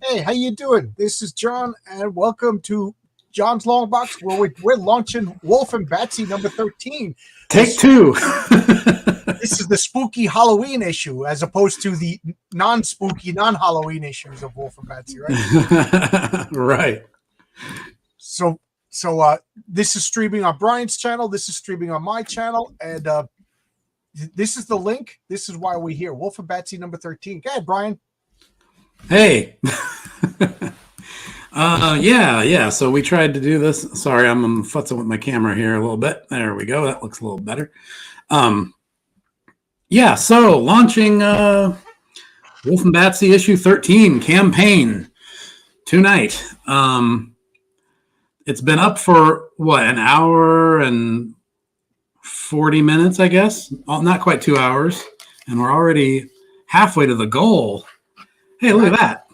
Hey, how you doing? This is John, and welcome to John's Long Box, where we're launching Wulf and Batsy number 13. Take two. This is the spooky Halloween issue, as opposed to the non-spooky, non-Halloween issues of Wulf and Batsy, right? Right. So this is streaming on Brian's channel. This is streaming on my channel, and this is the link. This is why we're here. Wulf and Batsy number 13. Go ahead, Brian. Hey. Yeah. So we tried to do this. Sorry, I'm futzing with my camera here a little bit. There we go. That looks a little better. So launching Wulf and Batsy issue 13 campaign tonight. It's been up for an hour and 40 minutes, I guess. Not quite 2 hours, and we're already halfway to the goal. Hey, look at that.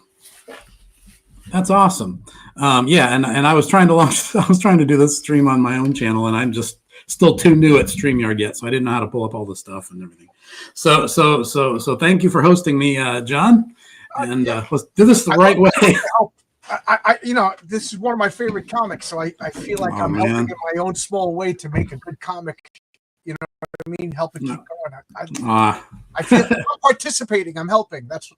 That's awesome. And I was trying to launch. I was trying to do this stream on my own channel, and I'm just still too new at StreamYard yet, so I didn't know how to pull up all the stuff and everything. So thank you for hosting me, John. And let's do this the right way. This is one of my favorite comics, so I feel like I'm helping in my own small way to make a good comic. You know what I mean? Help it keep going. I feel I'm participating. I'm helping. That's.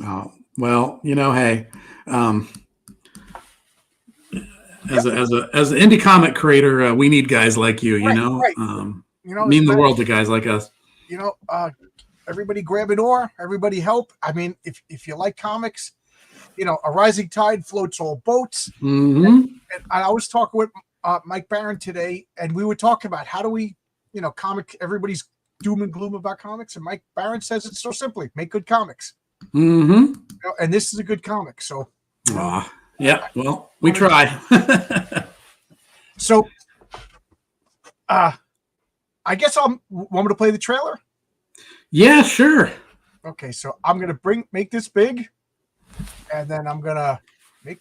Oh, well, hey, as an indie comic creator, we need guys like you. Right. Mean the world to guys like us. Everybody grab an oar. Everybody help. I mean, if you like comics, a rising tide floats all boats. Mm-hmm. And I was talking with Mike Barron today, and we were talking about how do we, everybody's doom and gloom about comics, and Mike Barron says it so simply: make good comics. Mm-hmm. And this is a good comic, so. Yeah. Well, we try. So, I guess want me to play the trailer. Yeah, sure. Okay, so I'm gonna make this big, and then I'm gonna make.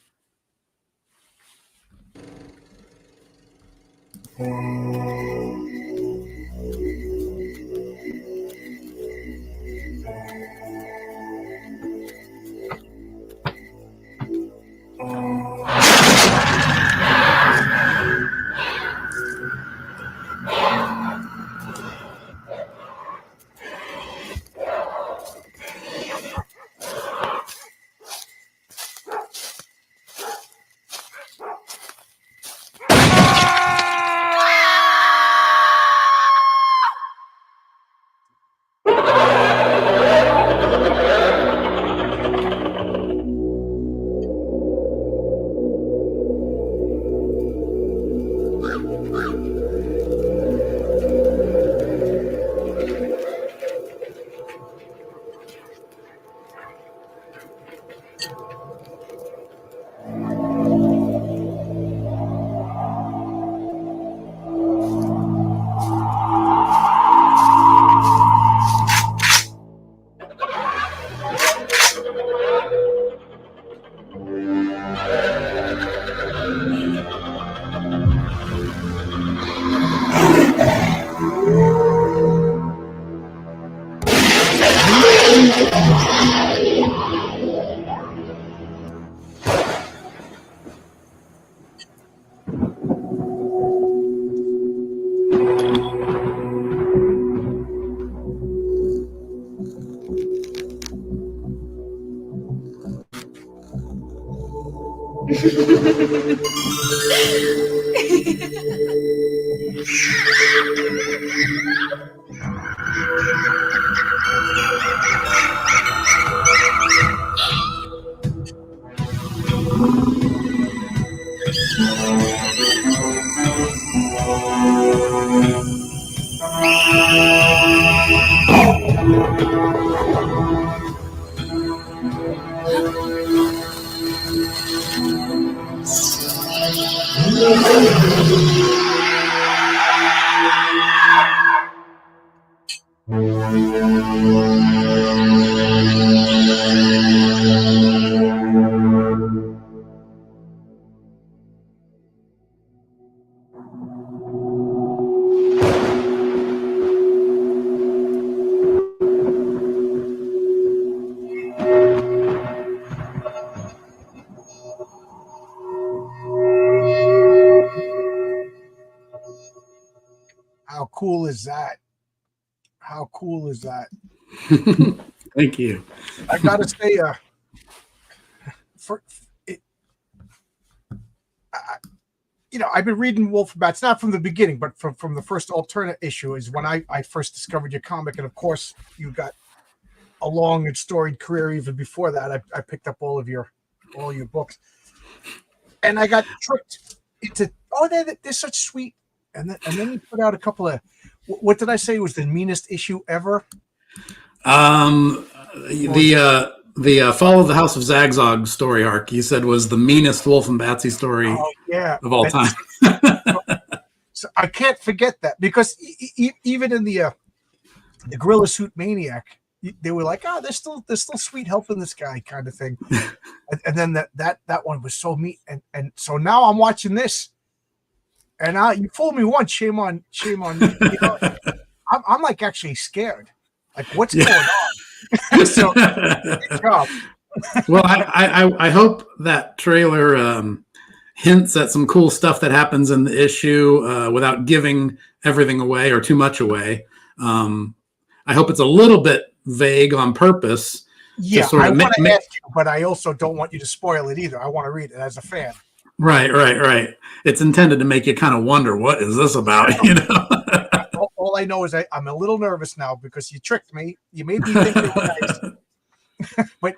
that? How cool is that? Thank you. I gotta say, I've been reading Wolf of Bats, not from the beginning, but from the first alternate issue is when I first discovered your comic. And of course, you got a long and storied career even before that. I picked up all your books. And I got tricked into, they're such sweet. And then you put out a couple of, what did I say was the meanest issue ever? The Fall of the House of Zagzag story arc you said was the meanest Wulf and Batsy story of all time. So I can't forget that, because even in the Gorilla Suit Maniac, they were like, they're still sweet helping this guy kind of thing. And then that one was so mean. And so now I'm watching this, and you fooled me once. Shame on you. I'm like actually scared. Like, what's going on? So good job. Well, I hope that trailer hints at some cool stuff that happens in the issue without giving everything away or too much away. I hope it's a little bit vague on purpose. Yeah, I want to ask you, but I also don't want you to spoil it either. I want to read it as a fan. Right. It's intended to make you kind of wonder, what is this about? All I know is I'm a little nervous now because you tricked me. You made me think it was nice. But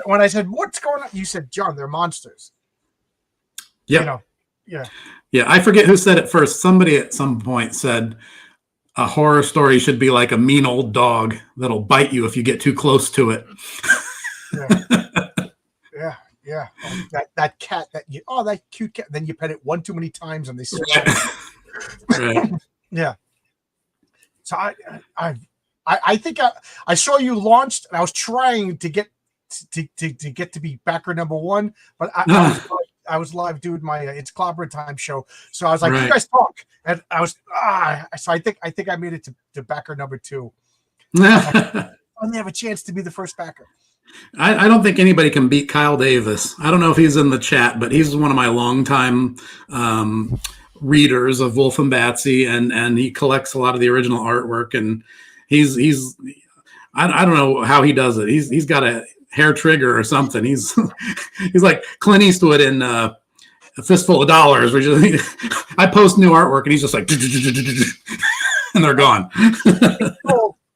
when I said, what's going on? You said, John, they're monsters. Yeah. Yeah. I forget who said it first. Somebody at some point said a horror story should be like a mean old dog that'll bite you if you get too close to it. Yeah. That cat that cute cat. Then you pet it one too many times and they sweat. Right. Yeah. So I think I saw you launched, and I was trying to get to be backer number one, but I was live doing my It's Clobber Time show, so I was like, You guys talk, and I was so I think I made it to backer number two. I only have a chance to be the first backer. I don't think anybody can beat Kyle Davis. I don't know if he's in the chat, but he's one of my longtime readers of Wulf and Batsy, and he collects a lot of the original artwork, and he's I don't know how he does it. He's got a hair trigger or something. He's like Clint Eastwood in A Fistful of Dollars. I post new artwork and he's just like and they're gone.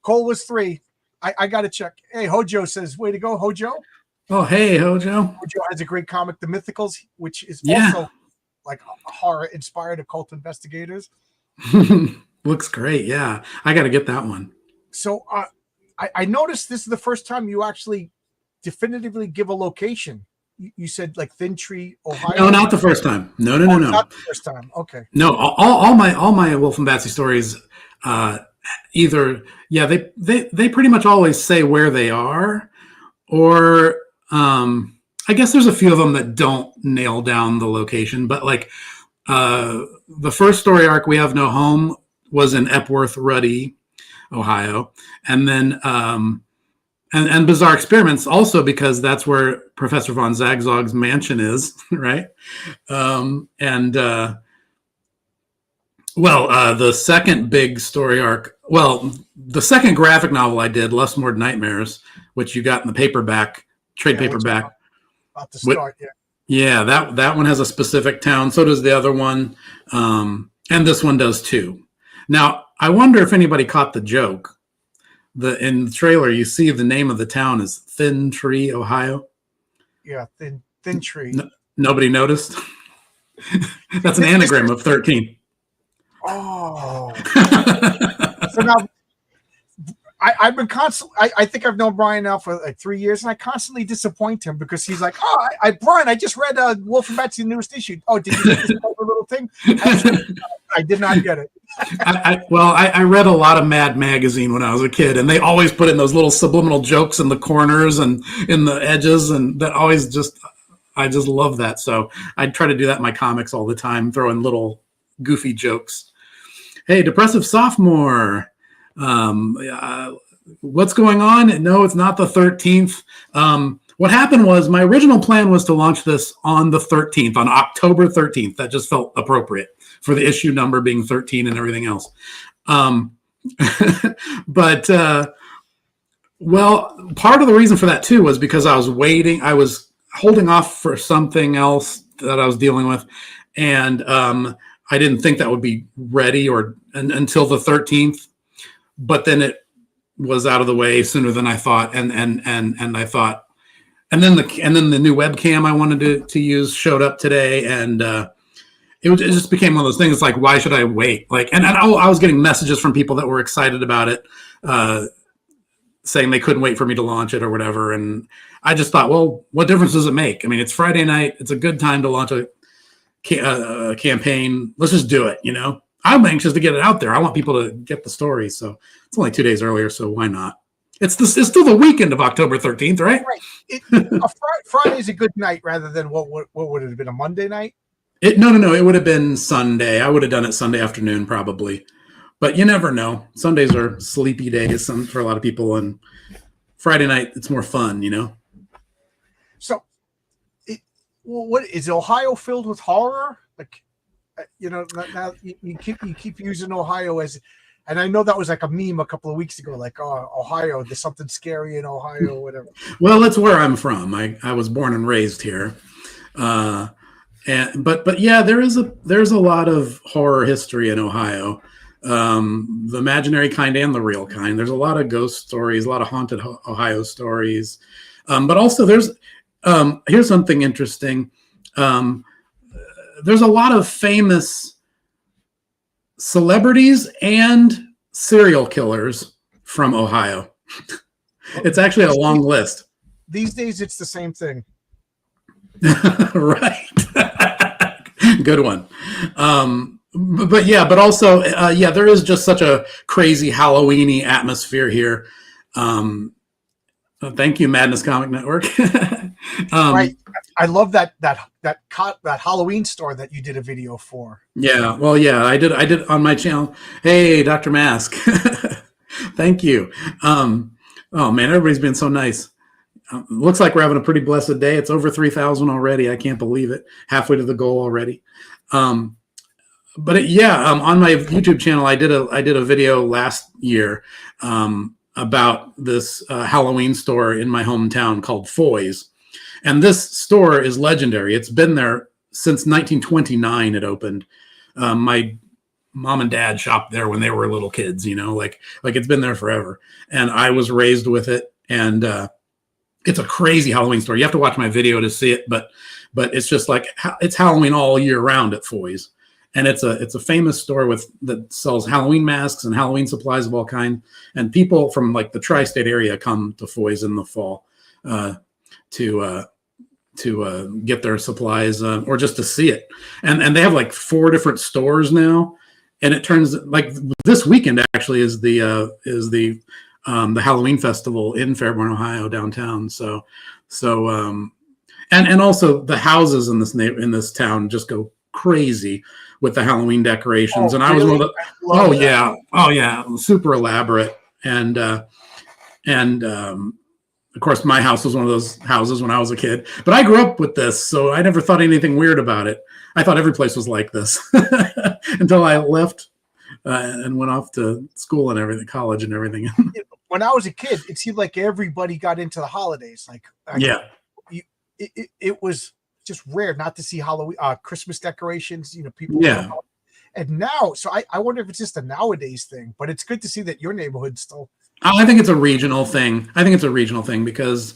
Cole was 3. I got to check. Hey, Hojo says, way to go, Hojo. Oh, hey, Hojo. Hojo has a great comic, The Mythicals, which is also like horror inspired occult investigators. Looks great. Yeah. I got to get that one. So I noticed this is the first time you actually definitively give a location. You said like Thin Tree, Ohio. No, not the first time. No. Not the first time. Okay. No, all my Wulf and Batsy stories, either they pretty much always say where they are, or I guess there's a few of them that don't nail down the location, but like the first story arc, We Have No Home, was in Epworth, Ruddy, Ohio, and then and Bizarre Experiments also, because that's where Professor von Zagzag's mansion is, right? The second big story arc, the second graphic novel I did, Lustmord Nightmares, which you got in the paperback, trade paperback. About to start, Yeah, that one has a specific town. So does the other one. And this one does too. Now, I wonder if anybody caught the joke. In the trailer, you see the name of the town is Thin Tree, Ohio. Yeah, Thin Tree. Nobody noticed? That's an anagram of 13. Oh. So now, I've been constantly. I think I've known Brian now for like 3 years, and I constantly disappoint him because he's like, Brian, I just read Wulf and Batsy newest issue. Oh, did you get this little thing? I did not get it. I read a lot of Mad Magazine when I was a kid, and they always put in those little subliminal jokes in the corners and in the edges, and that always I just love that. So I try to do that in my comics all the time, throw in little goofy jokes. Hey, Depressive Sophomore. What's going on? No, it's not the 13th. What happened was my original plan was to launch this on the 13th, on October 13th. That just felt appropriate. for the issue number being 13 and everything else. But well, part of the reason for that too was because I was waiting. I was holding off for something else that I was dealing with, and I didn't think that would be ready until the 13th. But then it was out of the way sooner than I thought, and I thought, and then the new webcam I wanted to use showed up today, and it just became one of those things like, why should I wait? Like, and I was getting messages from people that were excited about it, saying they couldn't wait for me to launch it or whatever. And I just thought, well, what difference does it make? I mean, it's Friday night. It's a good time to launch a campaign. Let's just do it. I'm anxious to get it out there. I want people to get the story. So it's only 2 days earlier. So why not? It's still the weekend of October 13th, right? Right. Friday's a good night rather than what would it have been, a Monday night? No. It would have been Sunday. I would have done it Sunday afternoon probably. But you never know. Sundays are sleepy days for a lot of people, and Friday night it's more fun, So, what is Ohio filled with horror? Like, now you keep using Ohio as, and I know that was like a meme a couple of weeks ago, like, oh, Ohio, there's something scary in Ohio, whatever. Well, that's where I'm from. I was born and raised here, but yeah, there's a lot of horror history in Ohio. The imaginary kind and the real kind. There's a lot of ghost stories, a lot of haunted Ohio stories, but also here's something interesting. There's a lot of famous celebrities and serial killers from Ohio. It's actually a long list. These days, it's the same thing. Right. Good one. But also, there is just such a crazy Halloween-y atmosphere here. Thank you, Madness Comic Network. Right. I love that Halloween store that you did a video for. Yeah. Well, yeah, I did on my channel. Hey, Dr. Mask. Thank you. Oh man, everybody's been so nice. Looks like we're having a pretty blessed day. It's over 3,000 already. I can't believe it. Halfway to the goal already. On my YouTube channel, I did a video last year about this Halloween store in my hometown called Foy's, and this store is legendary. It's been there since 1929. It opened. My mom and dad shopped there when they were little kids. Like it's been there forever, and I was raised with it. And it's a crazy Halloween store. You have to watch my video to see it, but it's just like it's Halloween all year round at Foy's. And it's a famous store that sells Halloween masks and Halloween supplies of all kinds. And people from like the tri-state area come to Foy's in the fall to get their supplies or just to see it. And they have like 4 different stores now. And it turns like this weekend actually is the Halloween festival in Fairborn, Ohio, downtown. So and also the houses in this town just go crazy with the Halloween decorations. And I was one of the, oh yeah, super elaborate. And of course my house was one of those houses when I was a kid, but I grew up with this, so I never thought anything weird about it. I thought every place was like this until I left and went off to school and everything, college and everything. When I was a kid, it seemed like everybody got into the holidays. It was just rare not to see Halloween, Christmas decorations, people. Yeah. And now, so I wonder if it's just a nowadays thing, but it's good to see that your neighborhood still. I think it's a regional thing. Because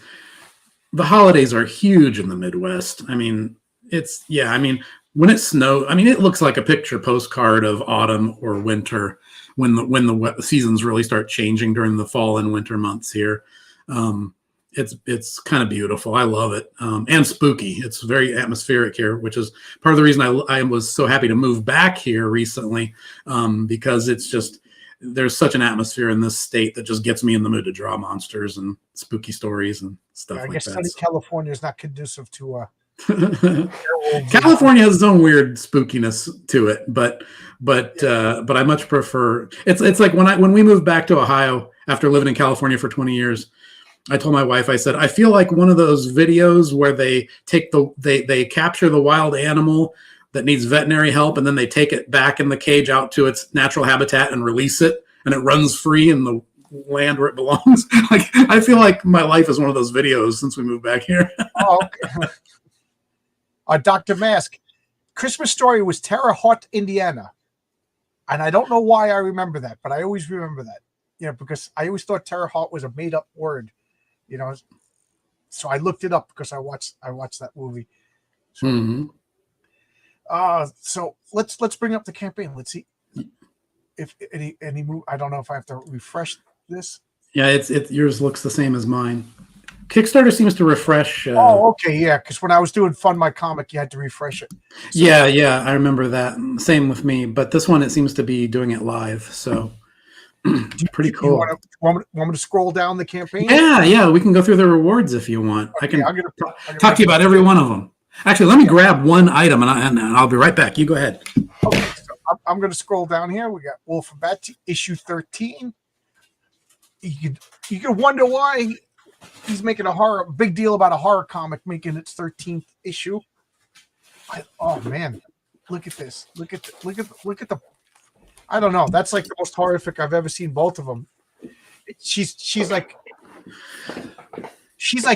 the holidays are huge in the Midwest. I mean, when it snows, it looks like a picture postcard of autumn or winter when the seasons really start changing during the fall and winter months here. It's kind of beautiful. I love it. And spooky. It's very atmospheric here, which is part of the reason I was so happy to move back here recently, because it's just, there's such an atmosphere in this state that just gets me in the mood to draw monsters and spooky stories and stuff like that. I guess sunny California is not conducive to California has its own weird spookiness to it, but I much prefer it's like when we moved back to Ohio after living in California for 20 years, I told my wife, I said, I feel like one of those videos where they capture the wild animal that needs veterinary help, and then they take it back in the cage out to its natural habitat and release it, and it runs free in the land where it belongs. Like, I feel like my life is one of those videos since we moved back here. Oh, okay. Dr. Mask, Christmas Story was Terre Haute, Indiana. And I don't know why I remember that, but I always remember that, because I always thought Terre Haute was a made up word, so I looked it up because I watched that movie. So, so let's bring up the campaign. Let's see if any move. I don't know if I have to refresh this. Yeah, it's yours looks the same as mine. Kickstarter seems to refresh. Oh, okay, yeah. Because when I was doing Fund My Comic, you had to refresh it. So, yeah, I remember that. Same with me, but this one it seems to be doing it live. So pretty cool. You want me to scroll down the campaign? Yeah, we can go through the rewards if you want. Okay, I can talk to you about every one of them. Actually, let me grab one item and I'll be right back. You go ahead. Okay, so I'm going to scroll down here. We got Wulf and Batsy, issue 13. You can wonder why he's making a big deal about a horror comic making its 13th issue. Oh man, look at this! Look at the. I don't know. That's like the most horrific I've ever seen. Both of them. She's like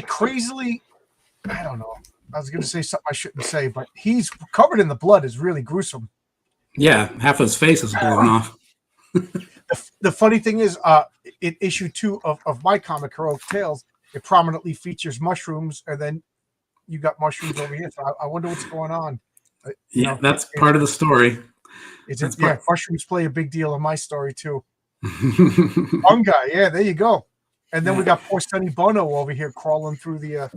crazily. I don't know. I was going to say something I shouldn't say, but he's covered in the blood. Is really gruesome. Yeah, half of his face is blown off. The funny thing is, in issue 2 of my comic, Heroic Tales, it prominently features mushrooms, and then you got mushrooms over here. So I wonder what's going on. That's part of the story. Mushrooms play a big deal in my story too. Fungi, yeah, there you go. And then we got poor Sonny Bono over here crawling through the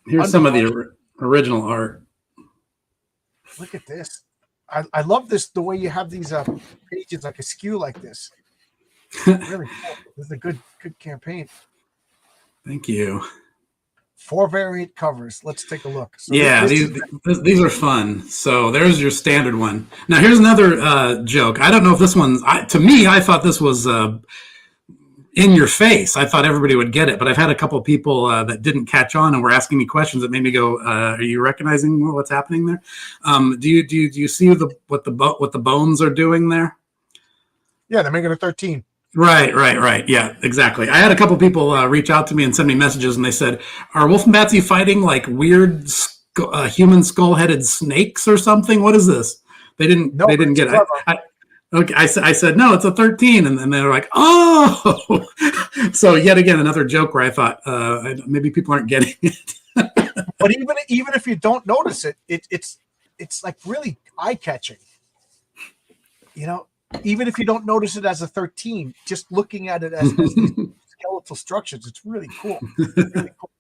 Here's some of the original art. Look at this. I love this, the way you have these pages like askew like this. Really cool. This is a good campaign. Thank you. 4 variant covers. Let's take a look. So these are fun. So there's your standard one. Now here's another joke. I don't know if this one's to me. I thought this was in your face. I thought everybody would get it, but I've had a couple of people that didn't catch on and were asking me questions that made me go, "Are you recognizing what's happening there? Do you see what the bones are doing there?" Yeah, they're making a 13. Right. Yeah, exactly. I had a couple people reach out to me and send me messages, and they said, "Are Wulf and Batsy fighting like weird human skull-headed snakes or something? What is this?" They didn't get it. Okay, I said, "No, it's a 13," and then they were like, "Oh!" So yet again, another joke where I thought maybe people aren't getting it. But even if you don't notice it, it's like really eye-catching. Even if you don't notice it as a 13, just looking at it as these skeletal structures, it's really cool. Really cool.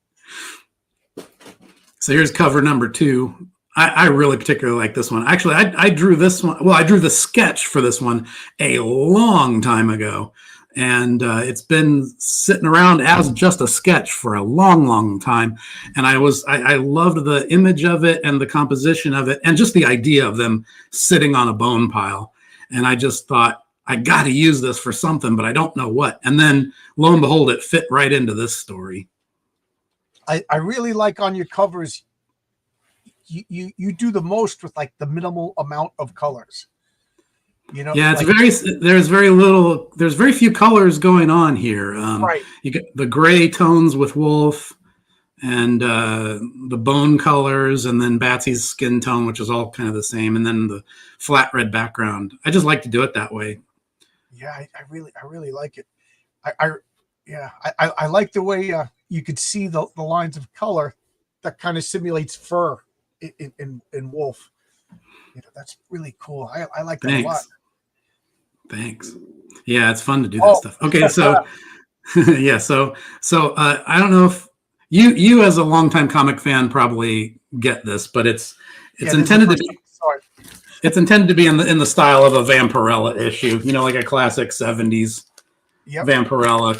So here's cover number 2. I really particularly like this one. Actually, I drew this one. Well, I drew the sketch for this one a long time ago, and it's been sitting around as just a sketch for a long, long time. And I loved the image of it and the composition of it, and just the idea of them sitting on a bone pile. And I just thought, I got to use this for something, but I don't know what. And then, lo and behold, it fit right into this story. I really like on your covers, you do the most with like the minimal amount of colors. Yeah, there's very few colors going on here. Right. You get the gray tones with Wulf, and the bone colors, and then Batsy's skin tone, which is all kind of the same, and then the flat red background. I just like to do it that way. Yeah, I really like it. I like the way you could see the lines of color that kind of simulates fur in Wulf. That's really cool. I like that a lot. Thanks. Yeah, it's fun to do that stuff. Okay, so yeah, so I don't know if you as a longtime comic fan probably get this, but it's intended to be. It's intended to be in the style of a Vampirella issue, like a classic 70s Vampirella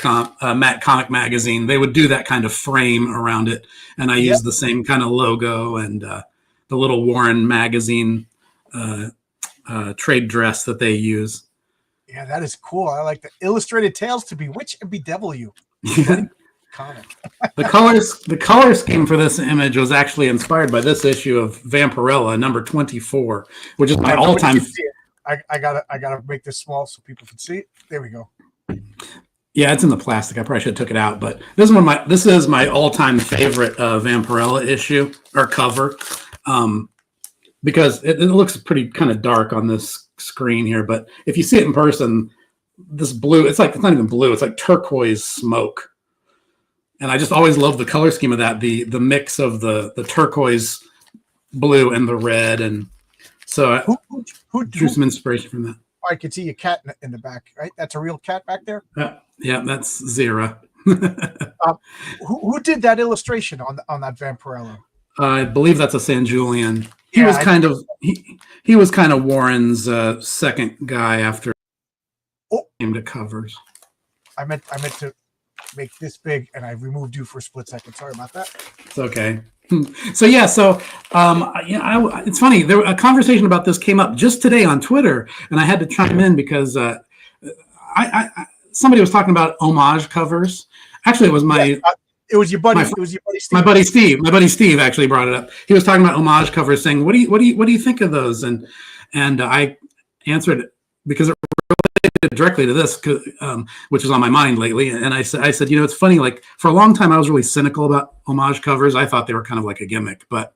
comic magazine. They would do that kind of frame around it, and I use the same kind of logo and the little Warren magazine trade dress that they use. Yeah, that is cool. I like the illustrated tales to Bewitch and Bedevil You. comic. The color scheme for this image was actually inspired by this issue of Vampirella, number 24, which is my all-time. I gotta make this small so people can see it. There we go. Yeah, it's in the plastic. I probably should have took it out, but this is my all-time favorite Vampirella issue or cover, because it looks pretty kind of dark on this screen here. But if you see it in person, this blue, it's not even blue. It's like turquoise smoke. And I just always love the color scheme of that, the mix of the turquoise blue and the red. And so who drew some inspiration from that. I could see a cat in the back, right? That's a real cat back there? Yeah, that's Zira. Who did that illustration on that Vampirella? I believe that's a San Julian. He was kind of Warren's second guy after came to covers. I meant to make this big, and I removed you for a split second. Sorry about that. It's okay. So it's funny. A conversation about this came up just today on Twitter, and I had to chime in because somebody was talking about homage covers. Actually, it was it was your buddy. It was your buddy Steve. My buddy Steve actually brought it up. He was talking about homage covers, saying, "What do you think of those?" And I answered because it related directly to this, which is on my mind lately. And I said, it's funny. Like for a long time, I was really cynical about homage covers. I thought they were kind of like a gimmick, but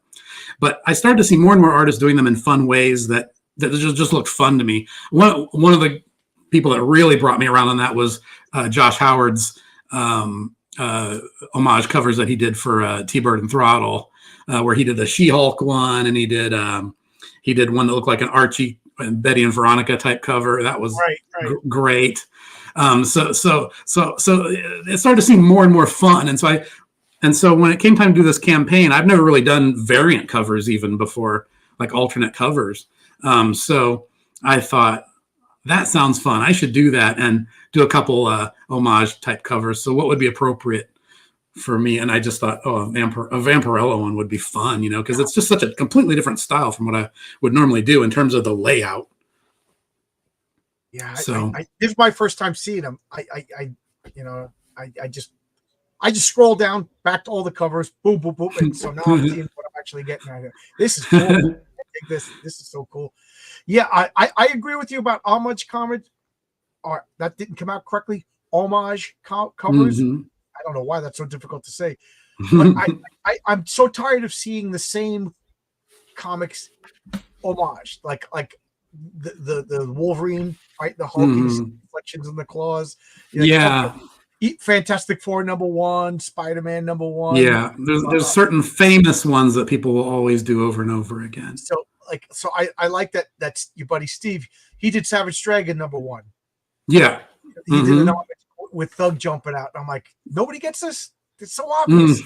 I started to see more and more artists doing them in fun ways that just looked fun to me. One of the people that really brought me around on that was Josh Howard's homage covers that he did for T-Bird and Throttle, where he did the She-Hulk one, and he did one that looked like an Archie and Betty and Veronica type cover. That was great. So it started to seem more and more fun, and so when it came time to do this campaign, I've never really done variant covers even before, like alternate covers. So I thought, that sounds fun. I should do that and do a couple homage type covers. So what would be appropriate for me? And I just thought, a Vampirella one would be fun, because it's just such a completely different style from what I would normally do in terms of the layout. Yeah. So this is my first time seeing them. I just scroll down back to all the covers, boom, boom, boom. And so now I'm seeing what I'm actually getting out here. This is cool. I think this is so cool. Yeah, I agree with you about homage comments. That didn't come out correctly. Homage covers. Mm-hmm. I don't know why that's so difficult to say. But I'm so tired of seeing the same comics homage, like the Wolverine, right? The Hulk reflections in the claws. Fantastic Four #1, Spider-Man #1. Yeah, there's certain famous ones that people will always do over and over again. So I like that. That's your buddy Steve. He did Savage Dragon #1. Yeah, he did an homage with Thug jumping out. And I'm like, nobody gets this. It's so obvious.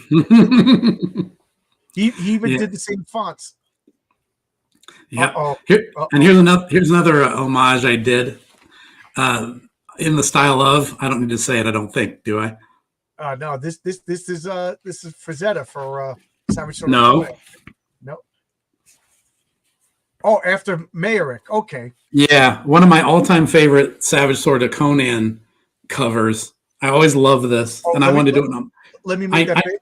He even did the same fonts. Yeah. And here's another homage I did in the style of. I don't need to say it. I don't think. Do I? No. This is Frazetta for Savage Sword. No. Oh, after Mayerick. Okay. Yeah, one of my all-time favorite Savage Sword of Conan covers. I always love this, and I wanted to do it. Let me make that big.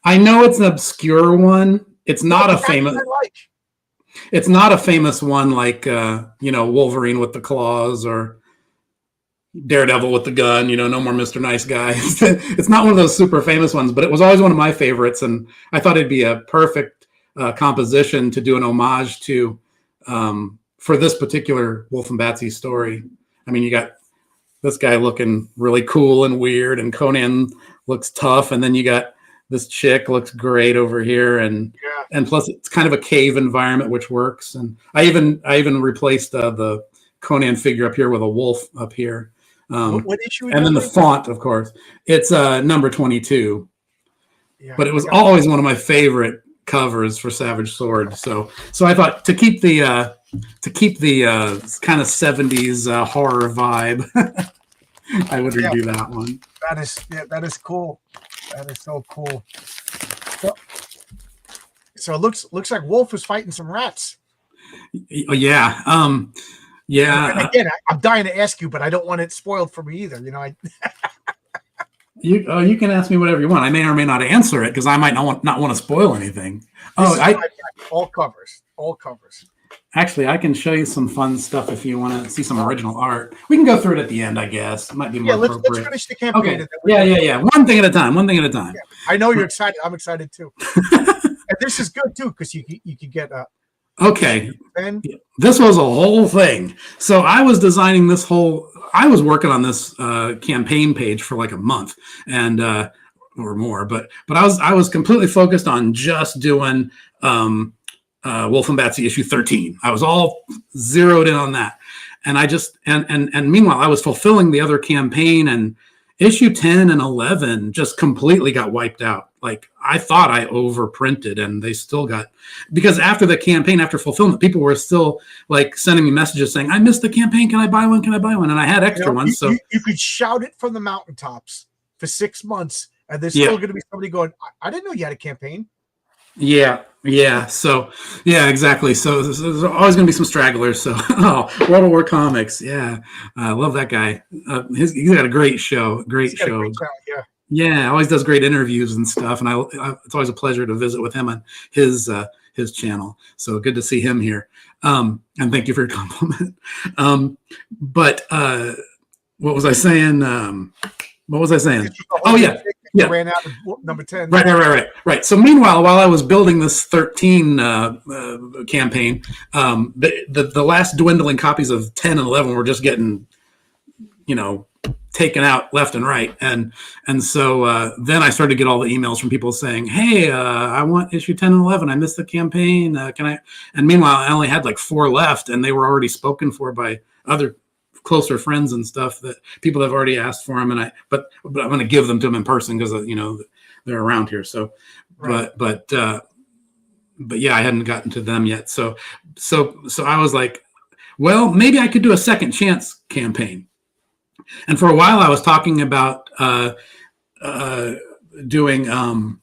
I know it's an obscure one. It's not a famous. It's not a famous one like Wolverine with the claws or Daredevil with the gun. No more Mr. Nice Guy. It's not one of those super famous ones, but it was always one of my favorites, and I thought it'd be a perfect composition to do an homage to for this particular Wulf and Batsy story. I mean, you got this guy looking really cool and weird, and Conan looks tough, and then you got this chick looks great over here, and plus it's kind of a cave environment, which works. And I even replaced the Conan figure up here with a wolf up here. What issue? And then the font, of course, it's number 22. Yeah, but it was always one of my favorite covers for Savage Sword. So I thought to keep the kind of 70s horror vibe, I would redo that one. That is cool. That is so cool. So it looks like Wulf is fighting some rats. Yeah. Yeah. And again, I'm dying to ask you, but I don't want it spoiled for me either. You can ask me whatever you want. I may or may not answer it because I might not want to spoil anything. All covers. Actually, I can show you some fun stuff if you want to see some original art. We can go through it at the end, I guess. It might be more appropriate. Let's finish the campaign. Okay. Yeah. One thing at a time. Yeah. I know you're excited. I'm excited too. And this is good too because you could get okay. This was a whole thing. So I was designing this I was working on this campaign page for like a month and or more, but I was completely focused on just doing Wulf and Batsy issue 13. I was all zeroed in on that. And I just and meanwhile I was fulfilling the other campaign, and issue 10 and 11 just completely got wiped out. Like I thought I overprinted, and they still got, because after the campaign, after fulfillment, people were still like sending me messages saying, I missed the campaign. Can I buy one? And I had extra ones. So you could shout it from the mountaintops for 6 months, and there's still going to be somebody going, I didn't know you had a campaign. Yeah. So exactly. So there's always going to be some stragglers. So World of War Comics. Yeah. I love that guy. He's got a great show. Great show. Yeah. Always does great interviews and stuff. And it's always a pleasure to visit with him on his channel. So good to see him here. And thank you for your compliment. But what was I saying? Oh yeah. Yeah. Ran out of number 10. Right. So meanwhile, while I was building this 13 campaign, the last dwindling copies of 10 and 11 were just getting, taken out left and right. And so then I started to get all the emails from people saying, hey, I want issue 10 and 11. I missed the campaign. Can I? And meanwhile, I only had like 4 left, and they were already spoken for by other closer friends and stuff that people have already asked for them, but I'm going to give them to them in person because they're around here. So, right. but yeah, I hadn't gotten to them yet. So I was like, well, maybe I could do a second chance campaign. And for a while, I was talking about doing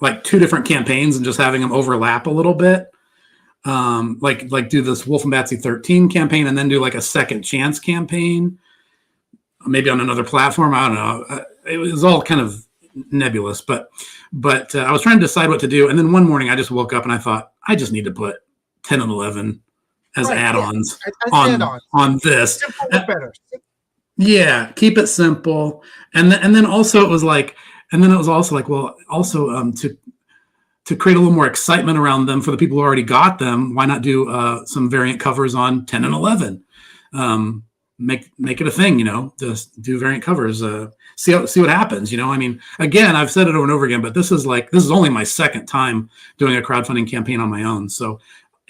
like 2 different campaigns and just having them overlap a little bit. Like do this Wulf and Batsy 13 campaign and then do like a second chance campaign, maybe on another platform. I don't know. It was all kind of nebulous, but I was trying to decide what to do. And then one morning I just woke up and I thought, I just need to put 10 and 11 as add-ons on this. Simple but better. Yeah. Keep it simple. And then also it was like, well, also to create a little more excitement around them for the people who already got them, why not do some variant covers on 10 and 11? Make it a thing, just do variant covers. See what happens. I mean, again, I've said it over and over again, but this is only my second time doing a crowdfunding campaign on my own. So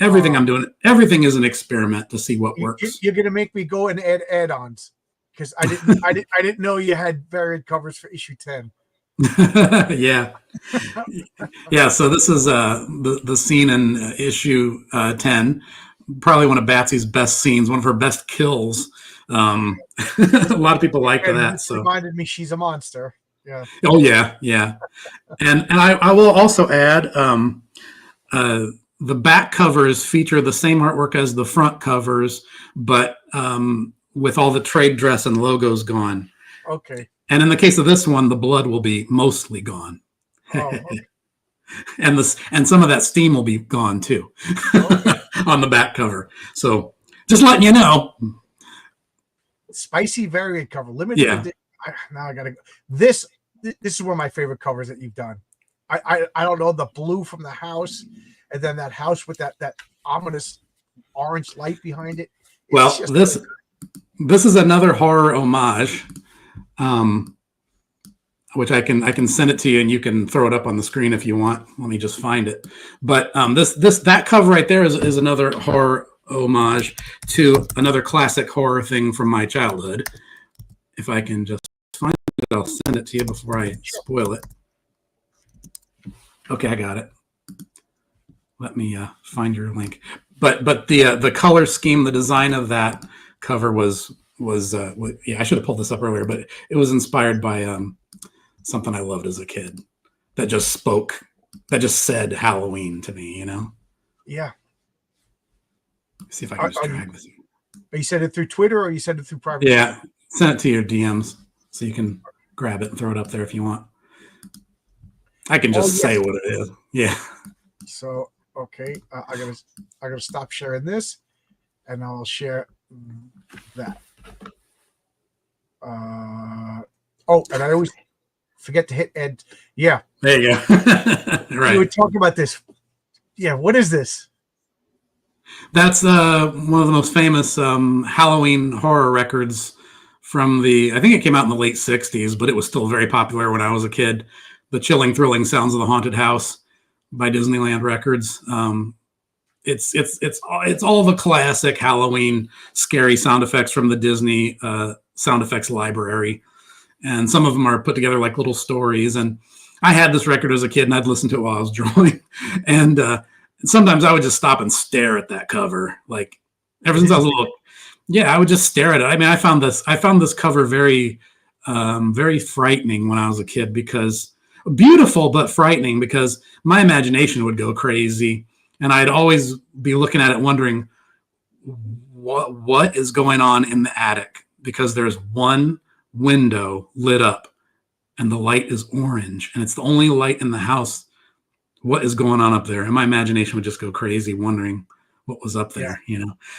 everything I'm doing, everything is an experiment to see what works. You're gonna make me go and add add-ons because I didn't know you had variant covers for issue 10. Yeah. So this is the scene in issue 10, probably one of Batsy's best scenes, one of her best kills. A lot of people like that. So reminded me she's a monster. Yeah. Oh yeah. And I will also add the back covers feature the same artwork as the front covers, but with all the trade dress and logos gone. Okay. And in the case of this one, the blood will be mostly gone. Oh, okay. And some of that steam will be gone too. Okay. On the back cover. So just letting you know. Spicy variant cover. Limited. Yeah. Now I gotta go. This is one of my favorite covers that you've done. I don't know, the blue from the house, and then that house with that ominous orange light behind it. Well, this is another horror homage. Which I can send it to you and you can throw it up on the screen if you want. Let me just find it. But that cover right there is another horror homage to another classic horror thing from my childhood. If I can just find it, I'll send it to you before I spoil it. Okay, I got it. Let me find your link. But the color scheme, the design of that cover was I should have pulled this up earlier, but it was inspired by something I loved as a kid that just said Halloween to me, Yeah. Let's see if I can just drag this. You sent it through Twitter or you sent it through private? Yeah, send it to your DMs so you can. grab it and throw it up there if you want. I can Oh, just yes. say what it is. Yeah. So okay, I gotta stop sharing this, and I'll share that. Oh, and I always forget to hit end. Yeah, There you go. we were Right. talking about this. Yeah, what is this? That's one of the most famous Halloween horror records from I think it came out in the late 60s, but it was still very popular when I was a kid. The Chilling, Thrilling Sounds of the Haunted House by Disneyland Records. It's all the classic Halloween scary sound effects from the Disney sound effects library. And some of them are put together like little stories. And I had this record as a kid, and I'd listen to it while I was drawing. And sometimes I would just stop and stare at that cover. Like ever since I was a little, I would just stare at it. I mean, I found this cover very, very frightening when I was a kid, because beautiful but frightening, because my imagination would go crazy, and I'd always be looking at it wondering what is going on in the attic, because there's one window lit up and the light is orange and it's the only light in the house. What is going on up there? And my imagination would just go crazy wondering what was up there,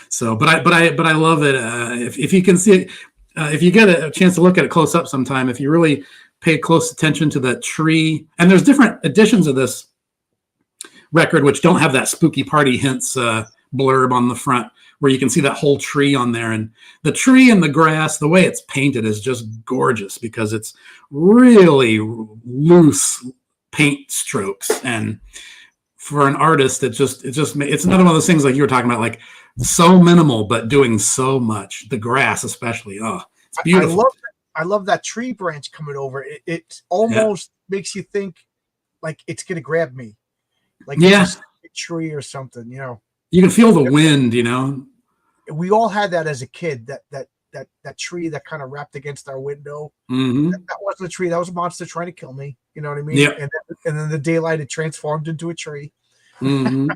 So but I love it. If you can see it, if you get a chance to look at it close up sometime, if you really pay close attention to that tree, and there's different editions of this record which don't have that spooky party hints blurb on the front, where you can see that whole tree on there. And the tree and the grass, the way it's painted is just gorgeous, because it's really loose paint strokes. And for an artist, it's another one of those things like you were talking about, like so minimal, but doing so much. The grass, especially. Oh, it's beautiful. I love that tree branch coming over. It almost makes you think like it's going to grab me. Like it's a tree or something, You can feel the wind, We all had that as a kid, that tree that kind of wrapped against our window. Mm-hmm. That wasn't a tree. That was a monster trying to kill me. You know what I mean? Yeah. And then the daylight, it transformed into a tree. Mm-hmm.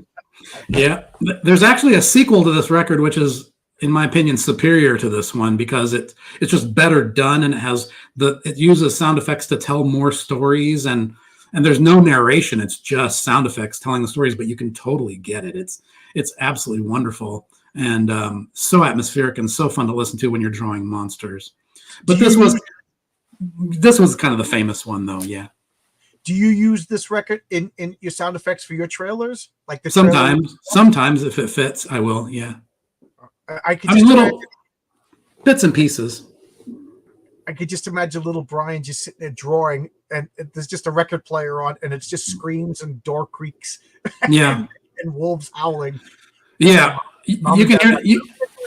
Yeah. There's actually a sequel to this record, which is, in my opinion, superior to this one, because it's just better done, and it uses sound effects to tell more stories, and there's no narration. It's just sound effects telling the stories, but you can totally get it. It's absolutely wonderful, and so atmospheric and so fun to listen to when you're drawing monsters. But this was kind of the famous one, though. Yeah. Do you use this record in your sound effects for your trailers? Like the sometimes if it fits, I will. Yeah. I could just little bits and pieces. I could just imagine little Brian just sitting there drawing, and there's just a record player on, and it's just screams and door creaks. Yeah. and wolves howling. Yeah. You can hear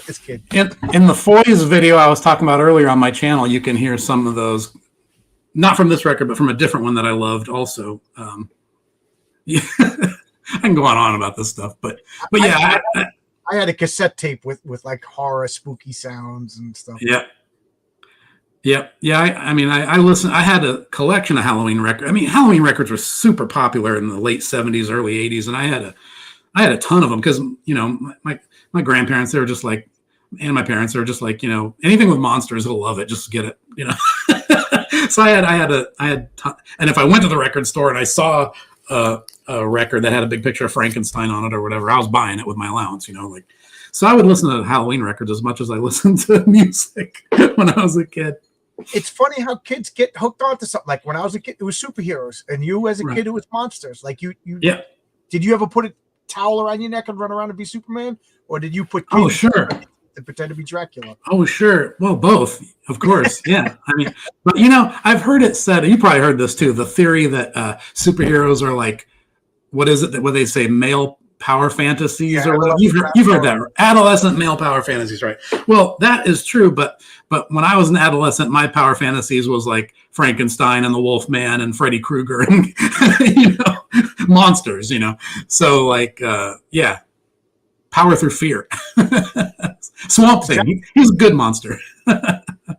this kid. In the Foy's video I was talking about earlier on my channel, you can hear some of those, not from this record, but from a different one that I loved also. Yeah. I can go on about this stuff, but yeah. I had a cassette tape with like horror, spooky sounds and stuff. Yeah. Yeah. I listened. I had a collection of Halloween records. I mean, Halloween records were super popular in the late 70s, early 80s, and I had a ton of them, because my grandparents, they were just like, and my parents, they were just like, anything with monsters, they'll love it. Just get it, So I had, and if I went to the record store and I saw a record that had a big picture of Frankenstein on it or whatever, I was buying it with my allowance, So I would listen to Halloween records as much as I listened to music when I was a kid. It's funny how kids get hooked onto something. Like when I was a kid, it was superheroes, and you as a kid, it was monsters. Like you. Yeah. Did you ever put a towel around your neck and run around and be Superman, or did you put? Oh, sure. To pretend to be Dracula. Oh, sure. Well, both, of course. Yeah. I mean, but I've heard it said, you probably heard this too, the theory that superheroes are like, what is it that what they say, male power fantasies, or whatever. You've heard that, adolescent male power fantasies, right? Well, that is true, but when I was an adolescent, my power fantasies was like Frankenstein and the Wolf Man and Freddy Krueger and monsters, So like power through fear. Swamp Thing. He's a good monster.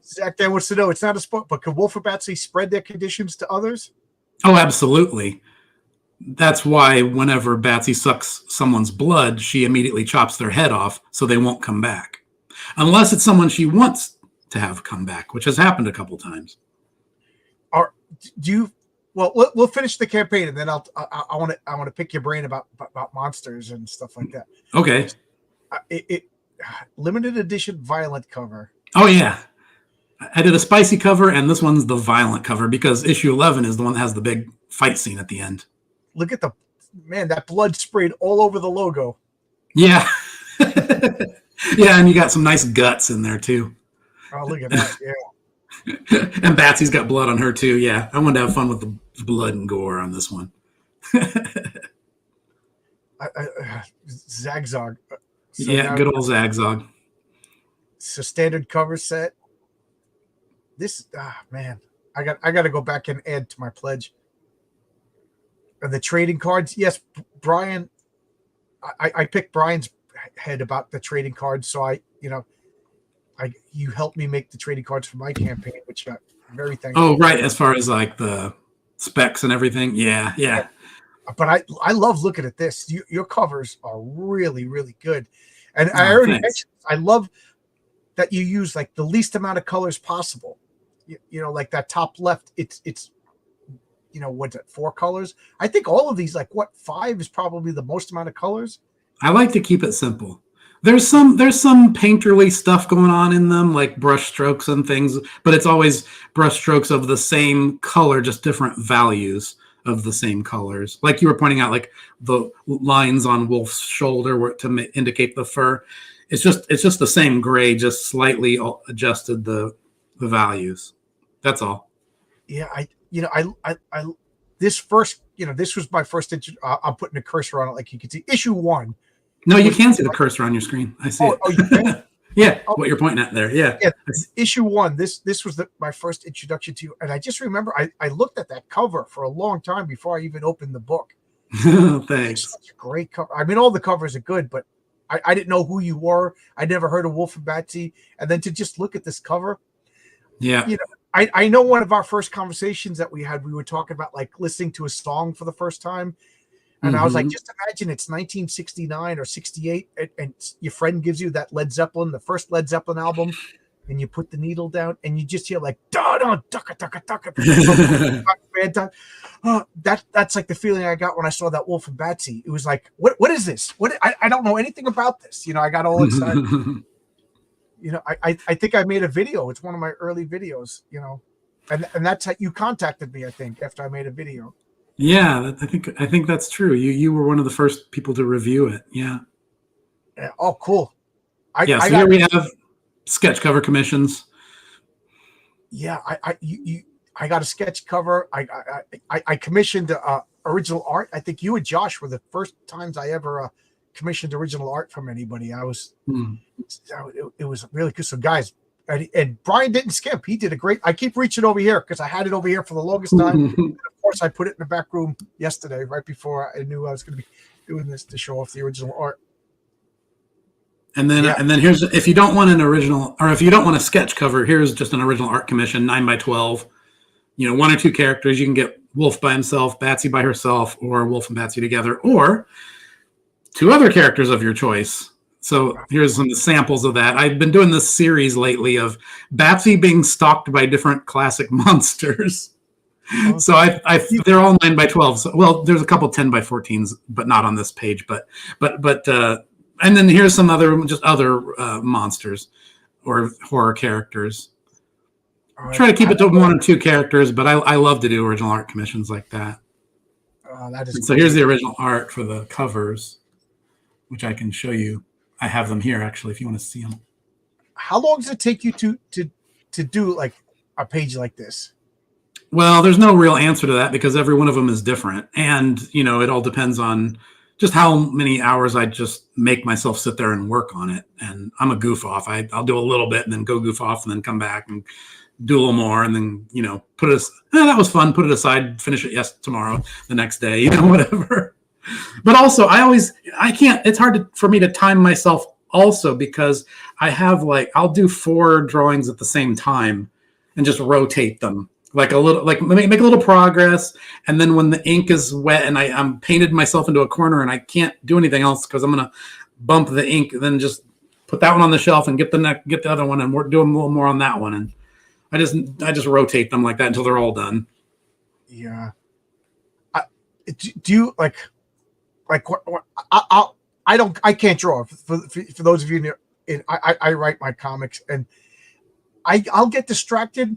Zach Dan wants to know, it's not a sport, but could Wulf or Batsy spread their conditions to others? Oh, absolutely. That's why whenever Batsy sucks someone's blood, she immediately chops their head off so they won't come back. Unless it's someone she wants to have come back, which has happened a couple times. do you? Well, we'll finish the campaign, and then I want to pick your brain about monsters and stuff like that. Okay. Limited edition violent cover. Oh yeah, I did a spicy cover, and this one's the violent cover because issue 11 is the one that has the big fight scene at the end. Look at that blood sprayed all over the logo. Yeah. Yeah, and you got some nice guts in there too. Oh, look at that! Yeah. And Batsy's got blood on her too. Yeah, I wanted to have fun with the blood and gore on this one. Zagzog. So yeah, good old Zagzog. It's a standard cover set. This, man, I got to go back and add to my pledge. And the trading cards, yes, Brian. I picked Brian's head about the trading cards, so you helped me make the trading cards for my campaign, which I'm very thankful. Oh, right. As far as like the specs and everything. Yeah. But I love looking at this. Your covers are really, really good. And I already mentioned, I love that you use like the least amount of colors possible. Like that top left, it's what's it, 4 colors? I think all of these, 5 is probably the most amount of colors. I like to keep it simple. There's some painterly stuff going on in them, like brush strokes and things, but it's always brush strokes of the same color, just different values of the same colors. Like you were pointing out, like the lines on Wulf's shoulder were to indicate the fur. It's just the same gray, just slightly adjusted the values. That's all. Yeah, I this first, this was my first. I'm putting a cursor on it, like you can see. Issue 1. No, you can see the cursor on your screen. I see it. Oh, you can? Yeah, what you're pointing at there. Yeah. Issue 1. This was my first introduction to you, and I just remember I looked at that cover for a long time before I even opened the book. Thanks. It's such a great cover. I mean, all the covers are good, but I didn't know who you were. I never heard of Wulf and Batsy, and then to just look at this cover. Yeah. I know one of our first conversations that we had, we were talking about like listening to a song for the first time. And I was like, just imagine it's 1969 or 68, and your friend gives you that the first Led Zeppelin album, and you put the needle down, and you just hear like, that's like the feeling I got when I saw that Wulf and Batsy. It was like, what is this? I don't know anything about this. I got all excited. I think I made a video. It's one of my early videos, and that's how you contacted me, I think, after I made a video. Yeah, I think that's true. You were one of the first people to review it. Yeah. Oh, cool. Here we have sketch cover commissions. Yeah, I got a sketch cover. I commissioned original art. I think you and Josh were the first times I ever commissioned original art from anybody. It was really good. So guys, and Brian didn't skimp. He did a great. I keep reaching over here because I had it over here for the longest time. And of course, I put it in the back room yesterday, right before I knew I was going to be doing this to show off the original art. And then here's, if you don't want an original, or if you don't want a sketch cover, here's just an original art commission, 9x12. 1 or 2 characters. You can get Wulf by himself, Batsy by herself, or Wulf and Batsy together, or 2 other characters of your choice. So here's some samples of that. I've been doing this series lately of Batsy being stalked by different classic monsters. So they're all 9x12. So, well, there's a couple 10x14s, but not on this page. But and then here's some other monsters or horror characters. Try to keep it to 1 or 2 characters, but I love to do original art commissions like that. That is so. Here's the original art for the covers, which I can show you. I have them here actually, if you want to see them. How long does it take you to do like a page like this? Well, there's no real answer to that because every one of them is different, and it all depends on just how many hours I just make myself sit there and work on it. And I'm a goof off. I'll do a little bit and then go goof off and then come back and do a little more and then put it. That was fun. Put it aside. Finish it. Tomorrow, the next day. Whatever. But also, I can't. It's hard for me to time myself also because I have I'll do 4 drawings at the same time and just rotate them make a little progress. And then when the ink is wet and I'm painted myself into a corner and I can't do anything else because I'm going to bump the ink, then just put that one on the shelf and get the other one and do a little more on that one. And I just rotate them like that until they're all done. Yeah. Do you like I can't draw for those of you I write my comics and I'll get distracted.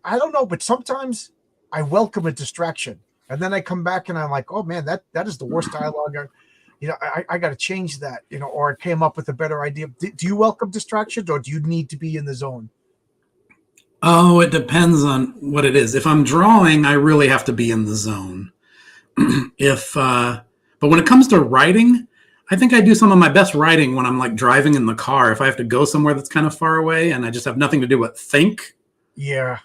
I don't know, but sometimes I welcome a distraction, and then I come back and I'm like, oh man, that is the worst dialogue. I got to change that, or I came up with a better idea. Do you welcome distractions, or do you need to be in the zone? Oh, it depends on what it is. If I'm drawing, I really have to be in the zone. But when it comes to writing, I think I do some of my best writing when I'm like driving in the car. If I have to go somewhere that's kind of far away and I just have nothing to do but think. Yeah.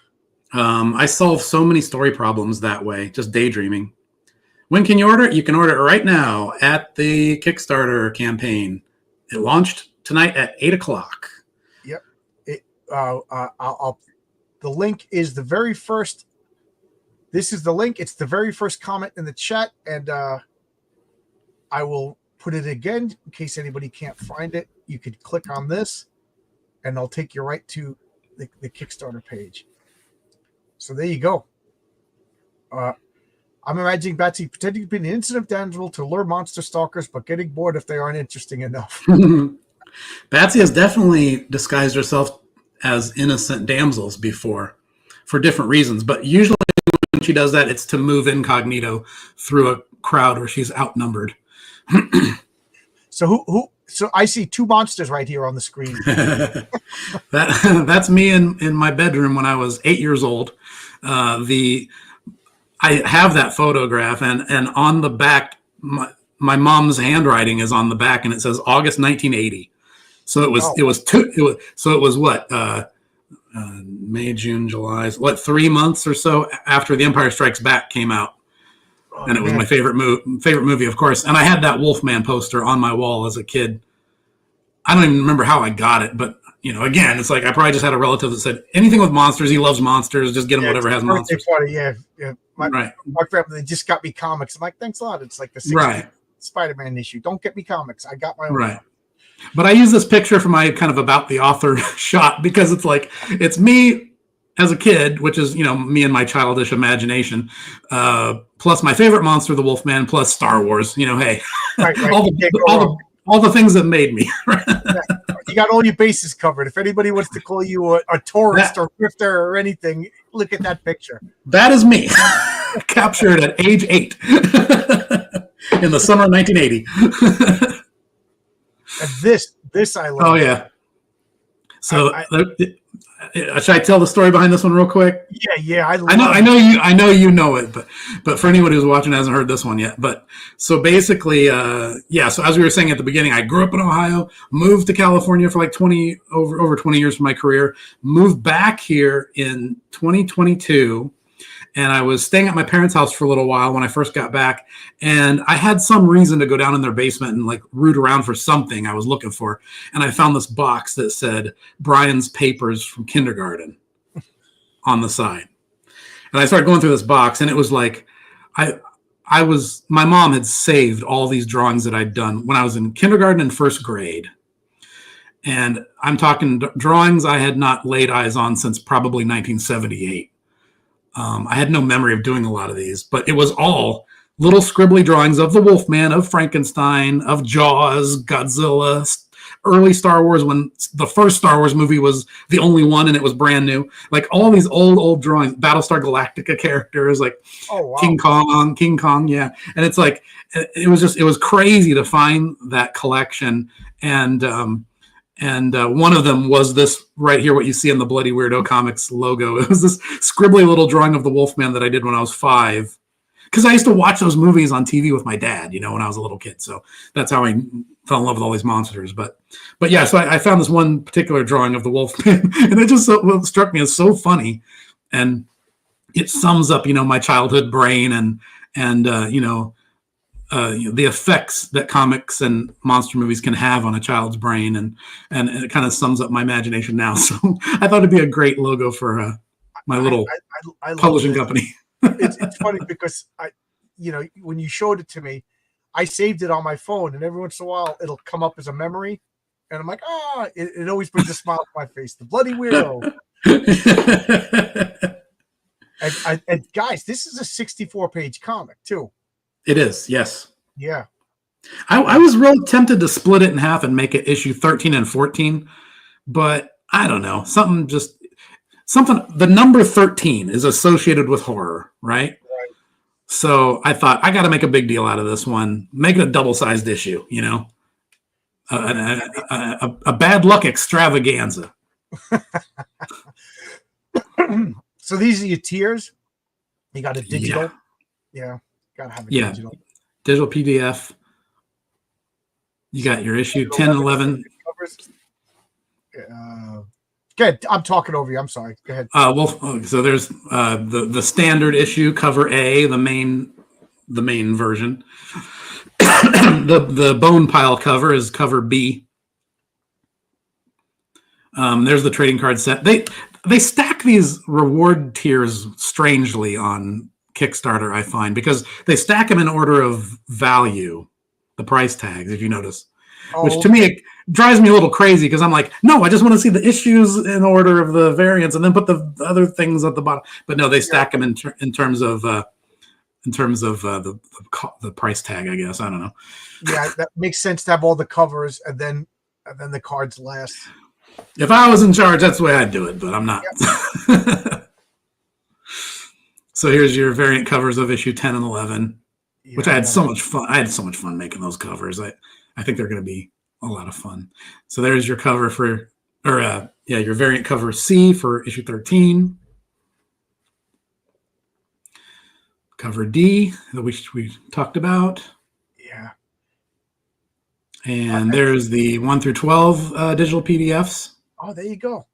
I solve so many story problems that way, just daydreaming. When can you order it? You can order it right now at the Kickstarter campaign. It launched tonight at 8:00. Yep. The link is the very first. This is the link. It's the very first comment in the chat, and I will put it again in case anybody can't find it. You could click on this, and I'll take you right to the Kickstarter page. So there you go. I'm imagining Batsy pretending to be an innocent damsel to lure monster stalkers, but getting bored if they aren't interesting enough. Batsy has definitely disguised herself as innocent damsels before for different reasons, but usually when she does that, it's to move incognito through a crowd where she's outnumbered. So I see two monsters right here on the screen. That's me in my bedroom when I was 8 years old. I have that photograph, and on the back, my mom's handwriting is on the back, and it says August 1980. So it was what May, June, July, 3 months or so after The Empire Strikes Back came out. And it was my favorite movie, of course. And I had that Wolfman poster on my wall as a kid. I don't even remember how I got it, but again, it's like I probably just had a relative that said anything with monsters. He loves monsters. Just get him whatever has monsters. Funny, yeah. My family, they just got me comics. I'm like, thanks a lot. It's like the 60th Spider-Man issue. Don't get me comics. I got my own. Right. But I use this picture for my kind of about the author shot because it's like it's me as a kid, which is me and my childish imagination, plus my favorite monster, the Wolfman, plus Star Wars. Hey, all the things that made me. You got all your bases covered. If anybody wants to call you a tourist or grifter or anything, look at that picture. That is me, captured at age 8 in the summer of 1980. And this I love. Oh yeah. So should I tell the story behind this one real quick? Yeah. I know you know it, but for anyone who's watching and hasn't heard this one yet. But so basically, so as we were saying at the beginning, I grew up in Ohio, moved to California for like over 20 years for my career, moved back here in 2022. And I was staying at my parents' house for a little while when I first got back. And I had some reason to go down in their basement and like root around for something I was looking for. And I found this box that said Brian's papers from kindergarten on the side. And I started going through this box, and it was like, my mom had saved all these drawings that I'd done when I was in kindergarten and first grade. And I'm talking drawings I had not laid eyes on since probably 1978. I had no memory of doing a lot of these, but it was all little scribbly drawings of the Wolfman, of Frankenstein, of Jaws, Godzilla, early Star Wars when the first Star Wars movie was the only one and it was brand new. Like all these old drawings, Battlestar Galactica characters, like King Kong, yeah. And it's like it was crazy to find that collection. And one of them was this right here, what you see in the Bloody Weirdo Comics logo. It was this scribbly little drawing of the Wolfman that I did when I was 5. Because I used to watch those movies on TV with my dad, when I was a little kid. So that's how I fell in love with all these monsters. But yeah, so I found this one particular drawing of the Wolfman, and it just struck me as so funny. And it sums up, my childhood brain and the effects that comics and monster movies can have on a child's brain, and it kind of sums up my imagination now. So I thought it'd be a great logo for my little publishing company. It's funny because when you showed it to me, I saved it on my phone, and every once in a while it'll come up as a memory, and I'm like, it always brings a smile to my face. The Bloody Weirdo. And guys, this is a 64-page comic too. It is, yes. Yeah. I was real tempted to split it in half and make it issue 13 and 14, but I don't know. Something. The number 13 is associated with horror, right? Right. So I thought I got to make a big deal out of this one. Make it a double-sized issue, you know, a bad luck extravaganza. So these are your tiers. You got a digital. Yeah. Gotta have a digital. Digital PDF. You got your issue 10 and 11. Good. I'm talking over you. I'm sorry. Go ahead. So there's the standard issue, cover A, the main version. the bone pile cover is cover B. There's the trading card set. They stack these reward tiers strangely on Kickstarter, I find, because they stack them in order of value, the price tags, if you notice. Which to me it drives me a little crazy because I'm like, no, I just want to see the issues in order of the variants and then put the other things at the bottom. But no, they stack them in terms of the price tag, I guess. I don't know. Yeah, that makes sense to have all the covers and then the cards last. If I was in charge, that's the way I'd do it, but I'm not. Yep. So here's your variant covers of issue 10 and 11, which I had so much fun. I had so much fun making those covers. I think they're going to be a lot of fun. So there's your cover your variant cover C for issue 13. Cover D, which we talked about. Yeah. And there's the 1 through 12 digital PDFs. Oh, there you go.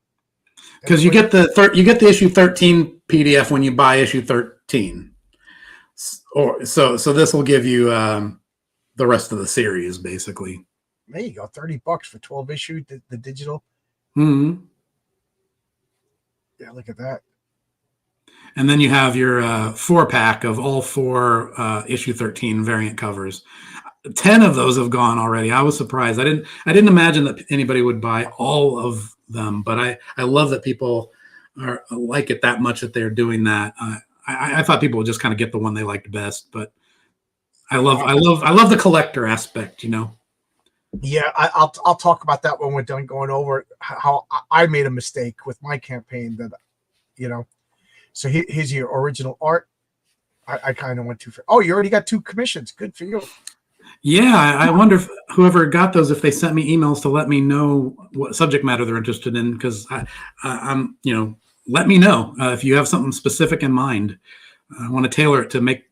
Because you get the issue 13 PDF when you buy issue 13. So this will give you the rest of the series, basically. There you go, $30 for 12 issue, the digital. Mm-hmm. Yeah, look at that. And then you have your 4-pack of all 4 issue 13 variant covers. 10 of those have gone already. I was surprised. I didn't imagine that anybody would buy all of them, but I love that people like it that much that they're doing that. I thought people would just kind of get the one they liked best, but I love the collector aspect, you know. Yeah, I'll talk about that when we're done going over how I made a mistake with my campaign that, you know. So here's your original art. I kind of went too far. Oh, you already got 2 commissions. Good for you. Yeah, I wonder if whoever got those, if they sent me emails to let me know what subject matter they're interested in, because I'm, you know, let me know if you have something specific in mind. I want to tailor it to make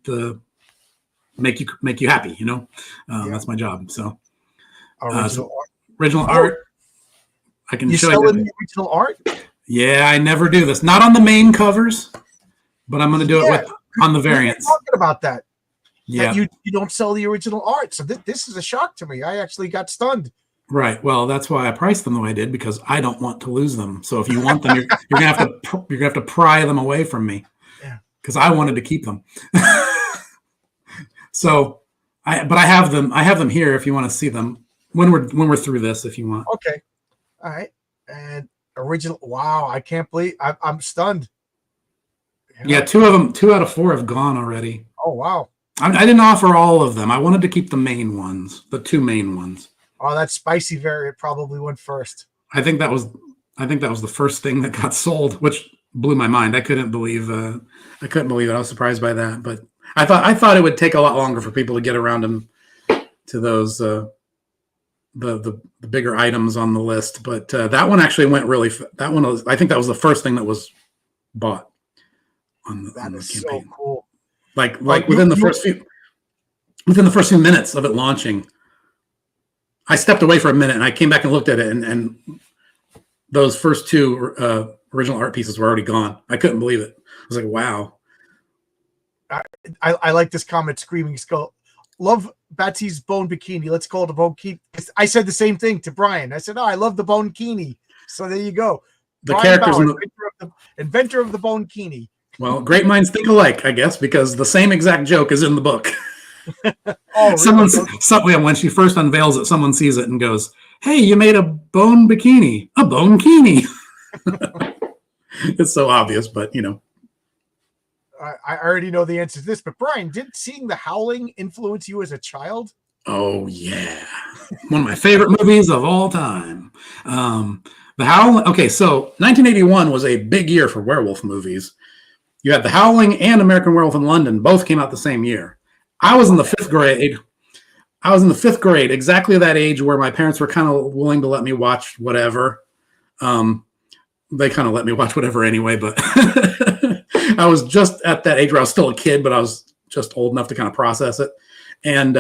you happy. You know, that's my job. So original art. I can show you selling the original art. Yeah, I never do this. Not on the main covers, but I'm going to do it on the variants. Talking about that. Yeah, you don't sell the original art, so this is a shock to me. I actually got stunned. Right. Well, that's why I priced them the way I did, because I don't want to lose them. So if you want them, you're gonna have to pry them away from me. Yeah. Because I wanted to keep them. So I have them. I have them here if you want to see them when we're through this. If you want. Okay. All right. And original. Wow! I can't believe I'm stunned. Yeah, 2 of them. 2 out of 4 have gone already. Oh wow! I didn't offer all of them. I wanted to keep the main ones, the 2 main ones. Oh, that spicy variant probably went first. I think that was the first thing that got sold, which blew my mind. I couldn't believe it. I was surprised by that, but I thought it would take a lot longer for people to get around them to those the bigger items on the list. But that one actually went really. That one was. I think that was the first thing that was bought on the campaign. So cool. Like within the first few minutes of it launching, I stepped away for a minute and I came back and looked at it, and those first 2 original art pieces were already gone. I couldn't believe it. I was like, wow. I like this comment, Screaming Skull. Love Batsy's bone bikini. Let's call it a bone bikini. I said the same thing to Brian. I said, I love the bone bikini. So there you go. The Brian characters, Bauer, inventor of the bone bikini. Well, great minds think alike, I guess, because the same exact joke is in the book. Oh, really? When she first unveils it, someone sees it and goes, "Hey, you made a bone bikini, a bone bikini." It's so obvious, but I already know the answer to this, but Brian, did seeing The Howling influence you as a child? Oh yeah, one of my favorite movies of all time. The Howling. Okay, so 1981 was a big year for werewolf movies. You had The Howling and American Werewolf in London. Both came out the same year. I was in the fifth grade. Exactly that age where my parents were kind of willing to let me watch whatever. They kind of let me watch whatever anyway, but I was just at that age where I was still a kid, but I was just old enough to kind of process it. And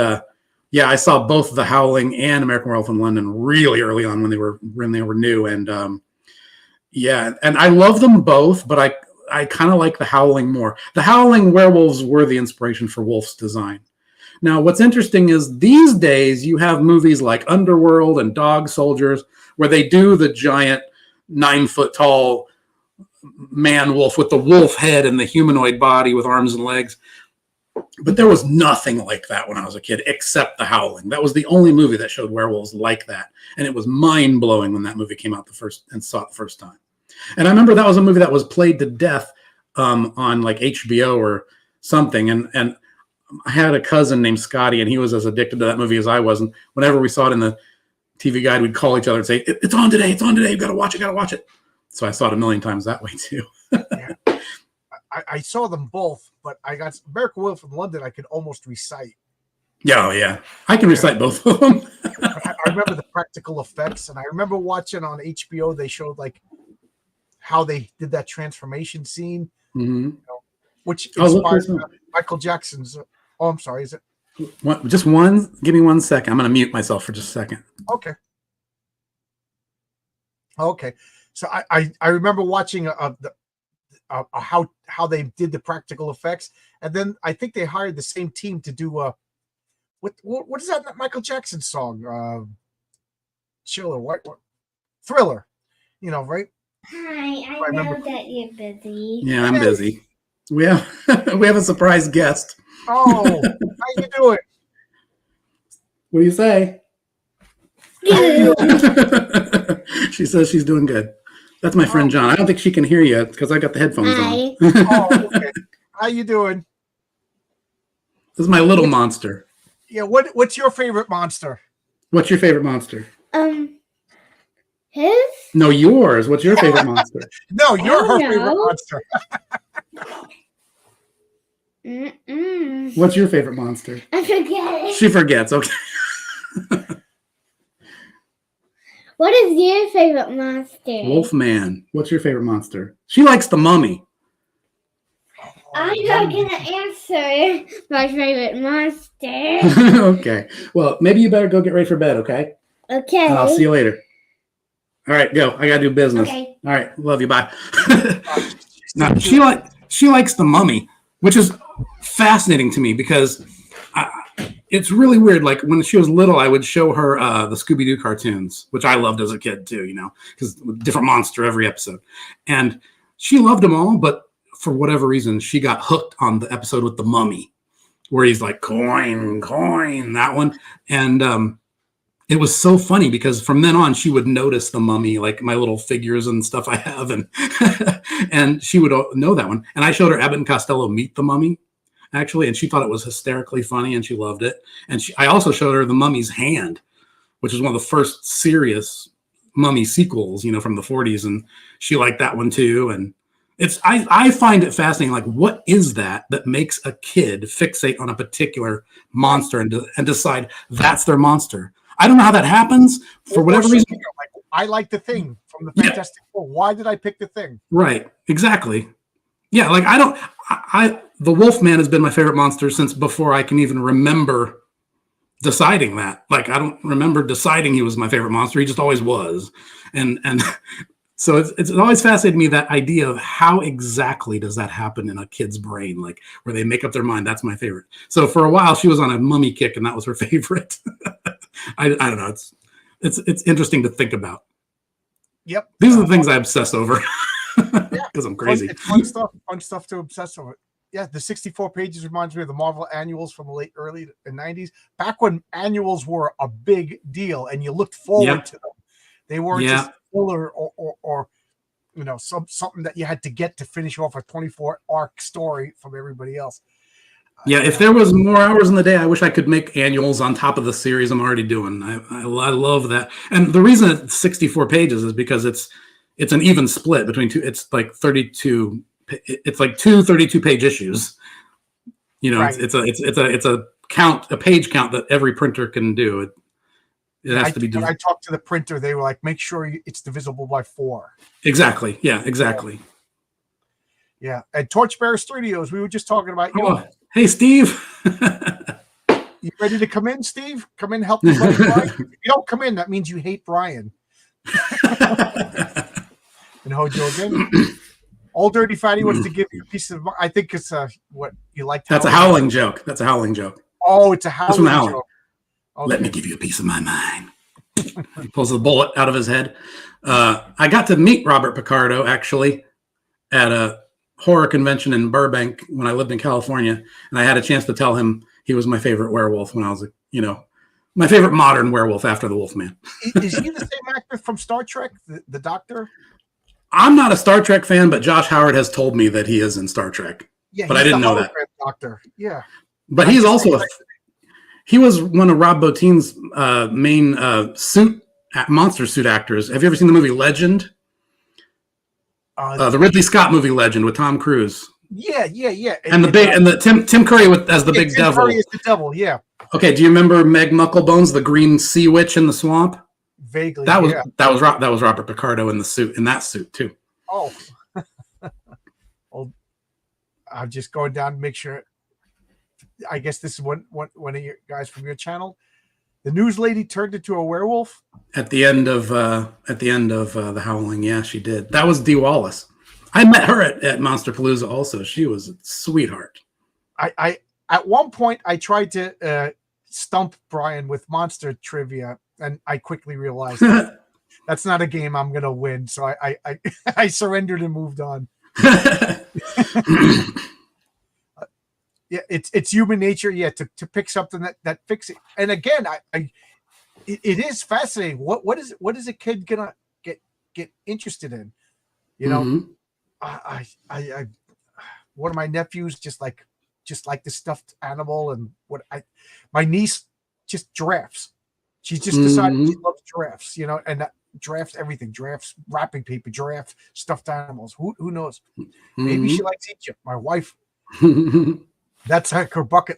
yeah, I saw both The Howling and American Werewolf in London really early on when they were new. And yeah, and I love them both, but I kind of like The Howling more. The Howling werewolves were the inspiration for Wulf's design. Now, what's interesting is these days you have movies like Underworld and Dog Soldiers where they do the giant 9-foot-tall man wolf with the wolf head and the humanoid body with arms and legs. But there was nothing like that when I was a kid, except The Howling. That was the only movie that showed werewolves like that. And it was mind-blowing when that movie came out saw it the first time. And I remember that was a movie that was played to death on like HBO or something. And I had a cousin named Scotty, and he was as addicted to that movie as I was. And whenever we saw it in the TV guide, we'd call each other and say, it's on today. You got to watch it. So I saw it a million times that way too. Yeah. I saw them both, but I got American Werewolf in London. I could almost recite. Yeah, yeah. I can recite both of them. I remember the practical effects, and I remember watching on HBO, they showed like how they did that transformation scene, which inspired Michael Jackson's. Oh, I'm sorry. Is it? Just one? Give me 1 second. I'm going to mute myself for just a second. Okay. So I remember watching how they did the practical effects, and then I think they hired the same team to do what is that Michael Jackson song? Chiller, what? Thriller. Right? Hi, I know that you're busy. Yeah, I'm busy. We have a surprise guest. Oh, how you doing? What do you say? She says she's doing good. That's my friend John. I don't think she can hear you because I got the headphones on. Oh, okay. How you doing? This is my little monster. Yeah, what's your favorite monster? What's your favorite monster? His? No, yours. What's your favorite monster? No, you're her favorite monster. What's your favorite monster? I forget. She forgets. Okay. What is your favorite monster? Wolfman. What's your favorite monster? She likes the Mummy. I'm not gonna answer my favorite monster. Okay. Well, maybe you better go get ready for bed, okay? Okay. And I'll see you later. All right, go. I gotta do business. Okay. All right, love you. Bye. Now, she likes the Mummy, which is fascinating to me because it's really weird. Like when she was little, I would show her the Scooby-Doo cartoons, which I loved as a kid too, because different monster every episode. And she loved them all, but for whatever reason, she got hooked on the episode with the Mummy, where he's like, coin, that one. And it was so funny because from then on, she would notice the Mummy, like my little figures and stuff I have. And, and she would know that one. And I showed her Abbott and Costello Meet the Mummy, actually, and she thought it was hysterically funny and she loved it. And I also showed her The Mummy's Hand, which is one of the first serious Mummy sequels, from the 40s. And she liked that one too. And I find it fascinating. Like, what is that makes a kid fixate on a particular monster and decide that's their monster? I don't know how that happens for whatever reason. Like, I like the Thing from the Fantastic Four. Why did I pick the Thing? Right. Exactly. Yeah. Like the Wolfman has been my favorite monster since before I can even remember deciding that. Like, I don't remember deciding he was my favorite monster. He just always was. And so it's always fascinated me, that idea of how exactly does that happen in a kid's brain, like where they make up their mind, that's my favorite. So for a while she was on a Mummy kick and that was her favorite. I don't know. It's interesting to think about. Yep. These are the things I obsess over because I'm crazy. It's fun stuff to obsess over. Yeah, the 64 pages reminds me of the Marvel annuals from the early 90s, back when annuals were a big deal and you looked forward to them. They weren't just filler or something that you had to get to finish off a 24 arc story from everybody else. Yeah, if there was more hours in the day, I wish I could make annuals on top of the series I'm already doing. I love that. And the reason it's 64 pages is because it's an even split between two. It's like 32. It's like two 32-page issues. Right. It's a page count that every printer can do. It has to be. When I talked to the printer, they were like, "Make sure it's divisible by 4." Exactly. Yeah. Exactly. Yeah. And Torchbearer Studios, we were just talking about you. Oh, hey, Steve. You ready to come in, Steve? Come in, help your buddy Brian. If you don't come in, that means you hate Brian. And Hojo again. Old Dirty Fatty wants to give you a piece of. I think it's what you like. That's a howling joke. That's a howling joke. Oh, it's a howling joke. Okay. Let me give you a piece of my mind. He pulls the bullet out of his head. I got to meet Robert Picardo actually at a horror convention in Burbank when I lived in California, and I had a chance to tell him he was my favorite werewolf when I was, my favorite modern werewolf after the Wolfman. Is he the same actor from Star Trek, the Doctor? I'm not a Star Trek fan, but Josh Howard has told me that he is in Star Trek. Yeah, but I didn't know that. Doctor. Yeah, but he's also he was one of Rob Bottin's main monster suit actors. Have you ever seen the movie Legend? The Ridley Scott movie Legend with Tom Cruise. Yeah. And the Tim Curry as the big Tim devil. Curry is the devil. Yeah. Okay. Do you remember Meg Mucklebones, the green sea witch in the swamp? Vaguely. That was Robert Picardo in that suit too. Oh. Well, I'm just going down to make sure. I guess this is one of your guys from your channel. The news lady turned into a werewolf at the end of the Howling. Yeah, she did. That was Dee Wallace. I met her at Monsterpalooza also. She was a sweetheart. I at one point I tried to stump Brian with monster trivia, and I quickly realized that's not a game I'm gonna win. So I surrendered and moved on. Yeah, it's human nature. Yeah, to pick something that fix it. And again, it is fascinating. What is a kid gonna get interested in? I one of my nephews just like the stuffed animal, and my niece just giraffes. She just decided she loves giraffes, and giraffes everything, giraffes wrapping paper, giraffe stuffed animals. Who knows? Maybe she likes Egypt. My wife. That's like her bucket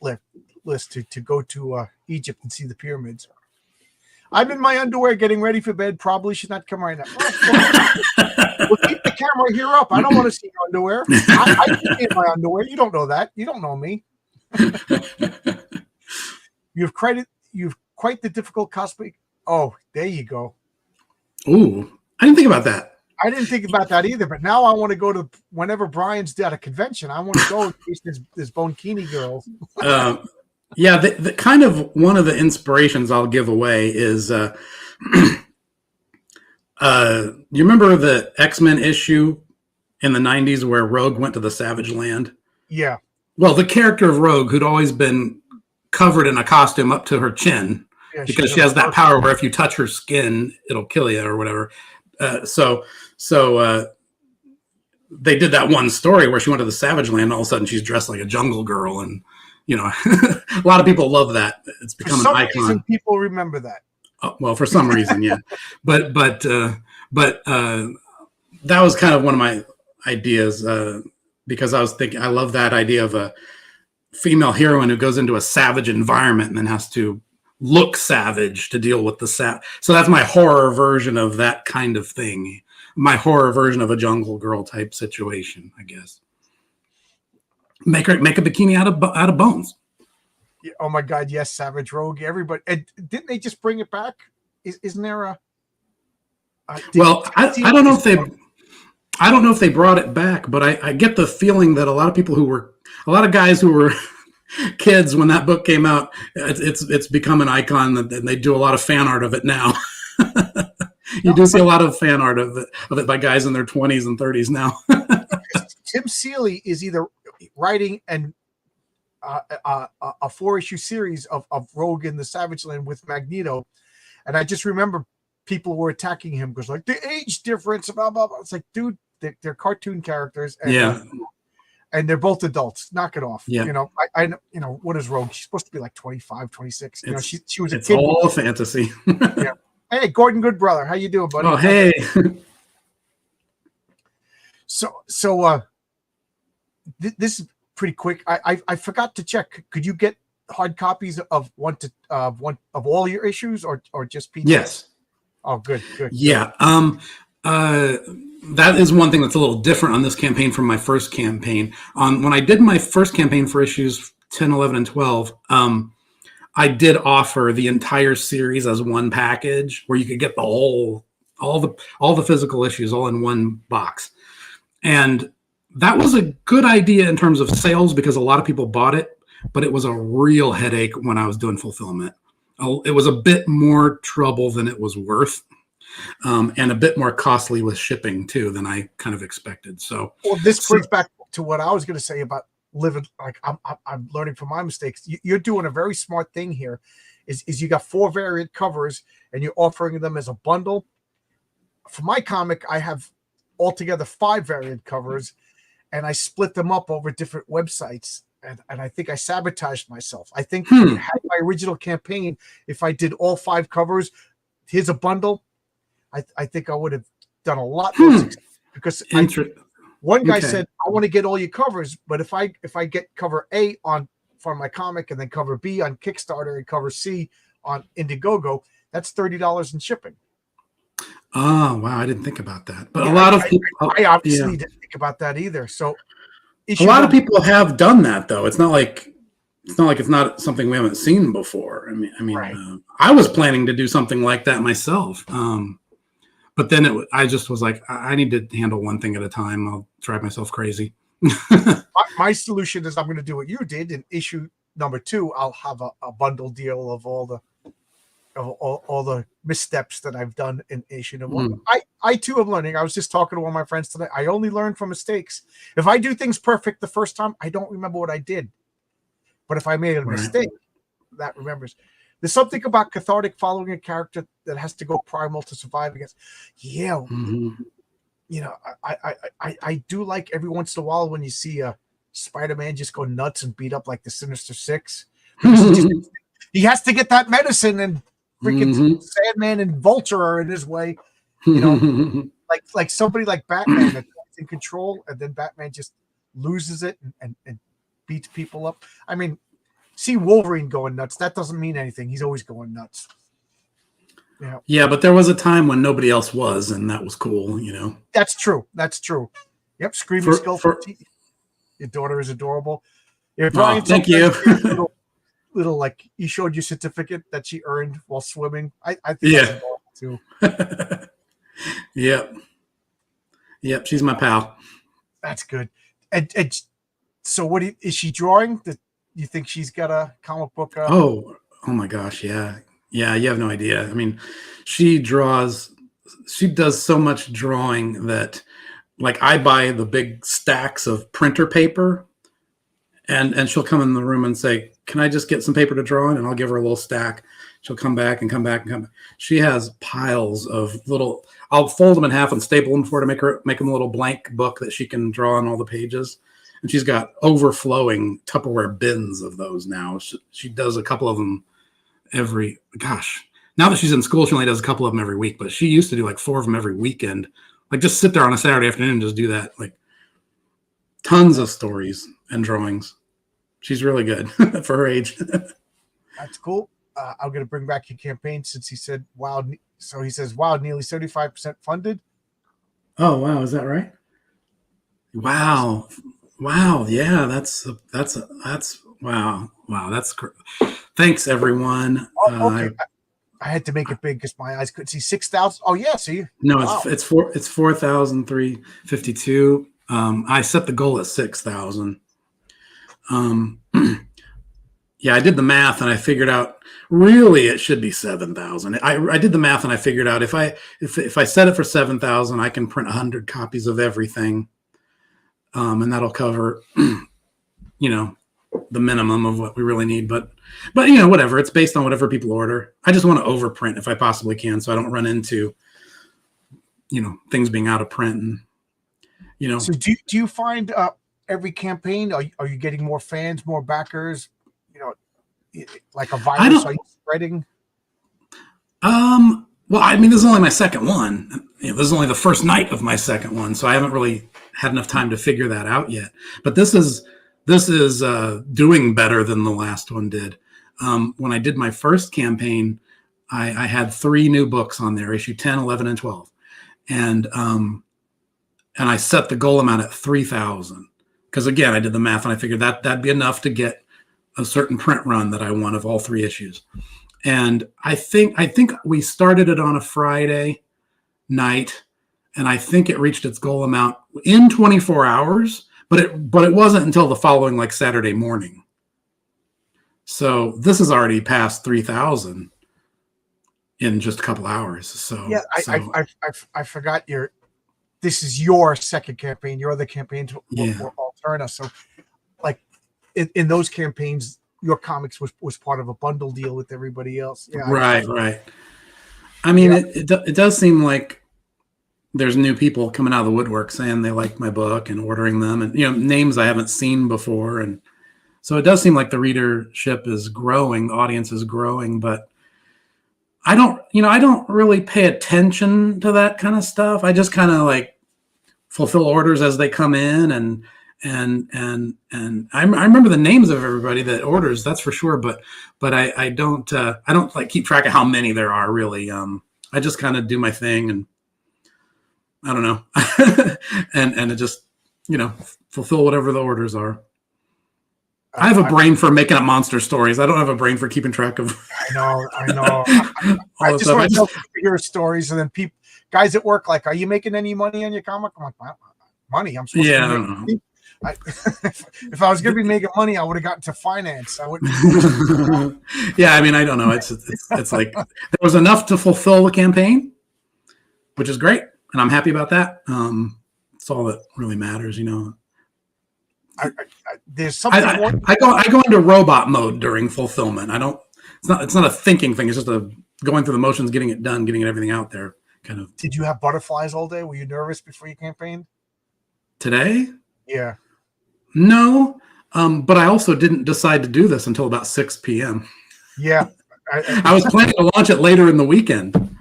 list to go to Egypt and see the pyramids. I'm in my underwear getting ready for bed. Probably should not come right now. We'll keep the camera here up. I don't want to see your underwear. I can see my underwear. You don't know that. You don't know me. You've quite the difficult cosplay. Oh, there you go. Ooh, I didn't think about that. I didn't think about that either, but now I want to go to whenever Brian's at a convention. I want to go in case there's Bonkini girls. Yeah, the kind of one of the inspirations I'll give away is you remember the X-Men issue in the 90s where Rogue went to the Savage Land? Yeah. Well, the character of Rogue, who'd always been covered in a costume up to her chin, because she has that power where if you touch her skin, it'll kill you or whatever. So they did that one story where she went to the Savage Land and all of a sudden she's dressed like a jungle girl, and a lot of people love that. It's become an icon. Reason, people remember that. Oh, well, for some reason, yeah. But that was kind of one of my ideas because I was thinking I love that idea of a female heroine who goes into a savage environment and then has to look savage to deal with the so that's my horror version of that kind of thing, my horror version of a jungle girl type situation, I guess. Make a bikini out of bones. Yeah, oh my god, yes, Savage Rogue. Everybody, and didn't they just bring it back? Isn't there a I don't know if they brought it back, but I get the feeling that a lot of guys who were kids when that book came out, it's become an icon, and they do a lot of fan art of it now. You do see a lot of fan art of it by guys in their 20s and 30s now. Tim Seeley is either writing a 4-issue series of Rogue in the Savage Land with Magneto, and I just remember people were attacking him because like the age difference, blah blah blah. It's like, dude, they're cartoon characters, and Yeah. and they're both adults. Knock it off. Yeah. You know, I you know, what is Rogue? She's supposed to be like 25, 26. You know, she was a It's kid. all fantasy. Yeah. Hey, Gordon Goodbrother, how you doing, buddy? Oh, hey. This is pretty quick. I forgot to check. Could you get hard copies of one of all your issues, or just PDFs? Yes. Oh, good. Yeah. That is one thing that's a little different on this campaign from my first campaign. When I did my first campaign for issues 10, 11, and 12, I did offer the entire series as one package where you could get the all the physical issues all in one box. And that was a good idea in terms of sales because a lot of people bought it, but it was a real headache when I was doing fulfillment. It was a bit more trouble than it was worth, and a bit more costly with shipping too than I kind of expected. So, well, this brings back to what I was going to say about living. Like I'm learning from my mistakes. You're doing a very smart thing here. Is you got 4 variant covers and you're offering them as a bundle. For my comic, I have altogether 5 variant covers, and I split them up over different websites. And I think I sabotaged myself. I think had my original campaign, if I did all 5 covers, here's a bundle, I think I would have done a lot more success because one guy said, I want to get all your covers, but if I get cover A for my comic and then cover B on Kickstarter and cover C on Indiegogo, that's $30 in shipping. Oh, wow. I didn't think about that. But a lot of people... I obviously didn't think about that either. So a lot of people have done that, though. It's not like it's not something we haven't seen before. I mean, right. I was planning to do something like that myself. But then I just was like, I need to handle one thing at a time. I'll drive myself crazy. My solution is I'm going to do what you did. In issue number 2, I'll have a bundle deal of all the missteps that I've done in issue number 1. I too am learning. I was just talking to one of my friends today. I only learn from mistakes. If I do things perfect the first time, I don't remember what I did. But if I made a mistake, that remembers. There's something about cathartic following a character that has to go primal to survive against. Yeah. You know, I do like every once in a while when you see a Spider-Man just go nuts and beat up like the Sinister Six. He has to get that medicine, and freaking Sandman and Vulture are in his way. You know, like somebody like Batman that's in control, and then Batman just loses it and beats people up. I mean, see Wolverine going nuts. That doesn't mean anything. He's always going nuts. Yeah. Yeah, but there was a time when nobody else was, and that was cool, you know. That's true. Yep, Screaming Skull. Your daughter is adorable. Yeah, Brian, thank you. little like you showed your certificate that she earned while swimming. I think that's adorable too. Yep, she's my pal. That's good. And so what is she drawing? That you think she's got a comic book? Oh my gosh, yeah, you have no idea. I mean, she does so much drawing that, like, I buy the big stacks of printer paper, and she'll come in the room and say, "Can I just get some paper to draw on?" And I'll give her a little stack. She'll come back. She has piles of little. I'll fold them in half and staple them for her to make them a little blank book that she can draw on all the pages. And she's got overflowing Tupperware bins of those now. She does a couple of them now that she's in school, she only does a couple of them every week, but she used to do like 4 of them every weekend. Like, just sit there on a Saturday afternoon and just do that. Like, tons of stories and drawings. She's really good for her age. That's cool. I'm going to bring back your campaign since he said, wow. So he says, wow, nearly 75% funded. Oh, wow. Is that right? Wow. Yeah, that's wow. That's great. Thanks, everyone. Okay. I had to make it big because my eyes couldn't see 6,000. Oh yeah, see. No, wow. It's 4,352. I set the goal at 6,000. Yeah, I did the math and I figured out really it should be 7,000. I did the math and I figured out if I set it for 7,000, I can print 100 copies of everything, and that'll cover, the minimum of what we really need. But whatever. It's based on whatever people order. I just want to overprint if I possibly can, so I don't run into, things being out of print. you know. So do you find every campaign are you getting more fans, more backers? You know, like a virus? Are you spreading? Well, I mean, this is only my second one. You know, this is only the first night of my second one, so I haven't really had enough time to figure that out yet. But this is doing better than the last one did. When I did my first campaign, I had 3 new books on there, issue 10, 11, and 12, and I set the goal amount at 3,000 because again, I did the math and I figured that'd be enough to get a certain print run that I want of all 3 issues. And I think we started it on a Friday night, and I think it reached its goal amount in 24 hours, but it wasn't until the following like Saturday morning. So this is already past 3,000 in just a couple hours. So yeah, I forgot this is your second campaign. Your other campaigns were Alterna. So like in those campaigns, your comics was part of a bundle deal with everybody else. Yeah, right. I mean, it does seem like there's new people coming out of the woodwork saying they like my book and ordering them, and you know, names I haven't seen before, and so it does seem like the readership is growing, the audience is growing, but I don't really pay attention to that kind of stuff. I just kind of like fulfill orders as they come in, and I remember the names of everybody that orders, that's for sure. But I don't like keep track of how many there are really. I just kind of do my thing, and I don't know, and it just, you know, fulfill whatever the orders are. I have a brain for making up monster stories. I don't have a brain for keeping track of. I know. I just want to tell your stories, and then guys at work like, "Are you making any money on your comic?" I'm like, "Money? I'm supposed to." I don't know. If I was going to be making money, I would have gotten to finance. I wouldn't. Yeah, I mean, I don't know. It's like there was enough to fulfill the campaign, which is great, and I'm happy about that. It's all that really matters, you know. There's something. I go into robot mode during fulfillment. I don't. It's not a thinking thing. It's just a going through the motions, getting it done, getting everything out there. Kind of. Did you have butterflies all day? Were you nervous before you campaigned? Today? Yeah. No, but I also didn't decide to do this until about 6 p.m. Yeah. I was planning to launch it later in the weekend.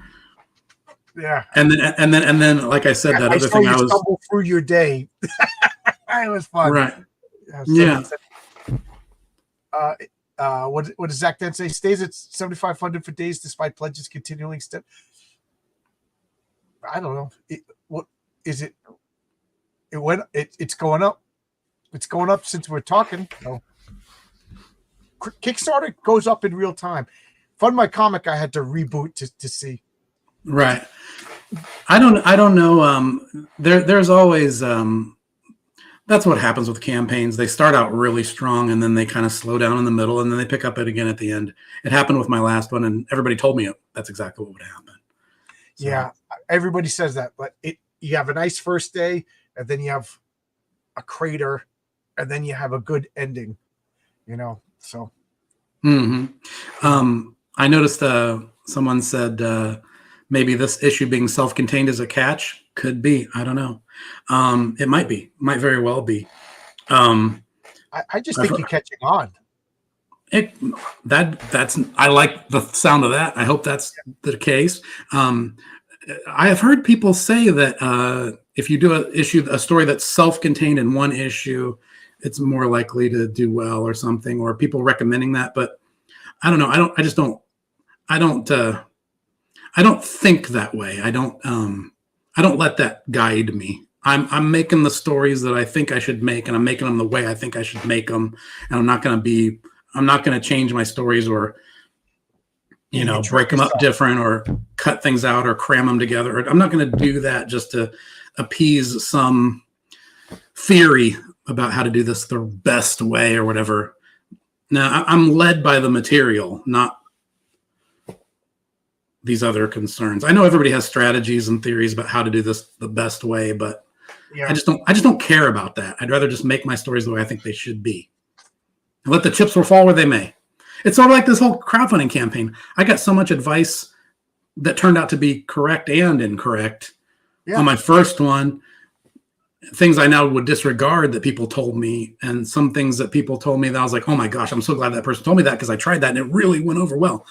Yeah. And then, like I said, that other thing I was stumble through your day. It was fun. Right. Yeah. What does Zach then say? Stays at 7,500 for days despite pledges continuing. I don't know. What is it? It's going up. It's going up since we're talking. So. Kickstarter goes up in real time. Fund My Comic, I had to reboot to see. Right. I don't know. There's always that's what happens with campaigns. They start out really strong and then they kind of slow down in the middle and then they pick up it again at the end. It happened with my last one, and everybody told me that's exactly what would happen. So. Yeah, everybody says that, but you have a nice first day, and then you have a crater, and then you have a good ending. You know, so. Mm-hmm. I noticed someone said maybe this issue being self-contained is a catch. Could be. I don't know. It might be. Might very well be. I just think you're catching on. That's I like the sound of that. I hope that's the case. I have heard people say that if you do a story that's self-contained in one issue, it's more likely to do well or something, or people recommending that. But I don't know. I don't think that way. I don't let that guide me. I'm making the stories that I think I should make, and I'm making them the way I think I should make them. And I'm not going to change my stories or, break them up different or cut things out or cram them together. I'm not going to do that just to appease some theory about how to do this the best way or whatever. Now, I'm led by the material, not these other concerns. I know everybody has strategies and theories about how to do this the best way, but I just don't care about that. I'd rather just make my stories the way I think they should be and let the chips fall where they may. It's sort of like this whole crowdfunding campaign. I got so much advice that turned out to be correct and incorrect on my first one. things I now would disregard that people told me, and some things that people told me that I was like, oh my gosh, I'm so glad that person told me that because I tried that and it really went over well.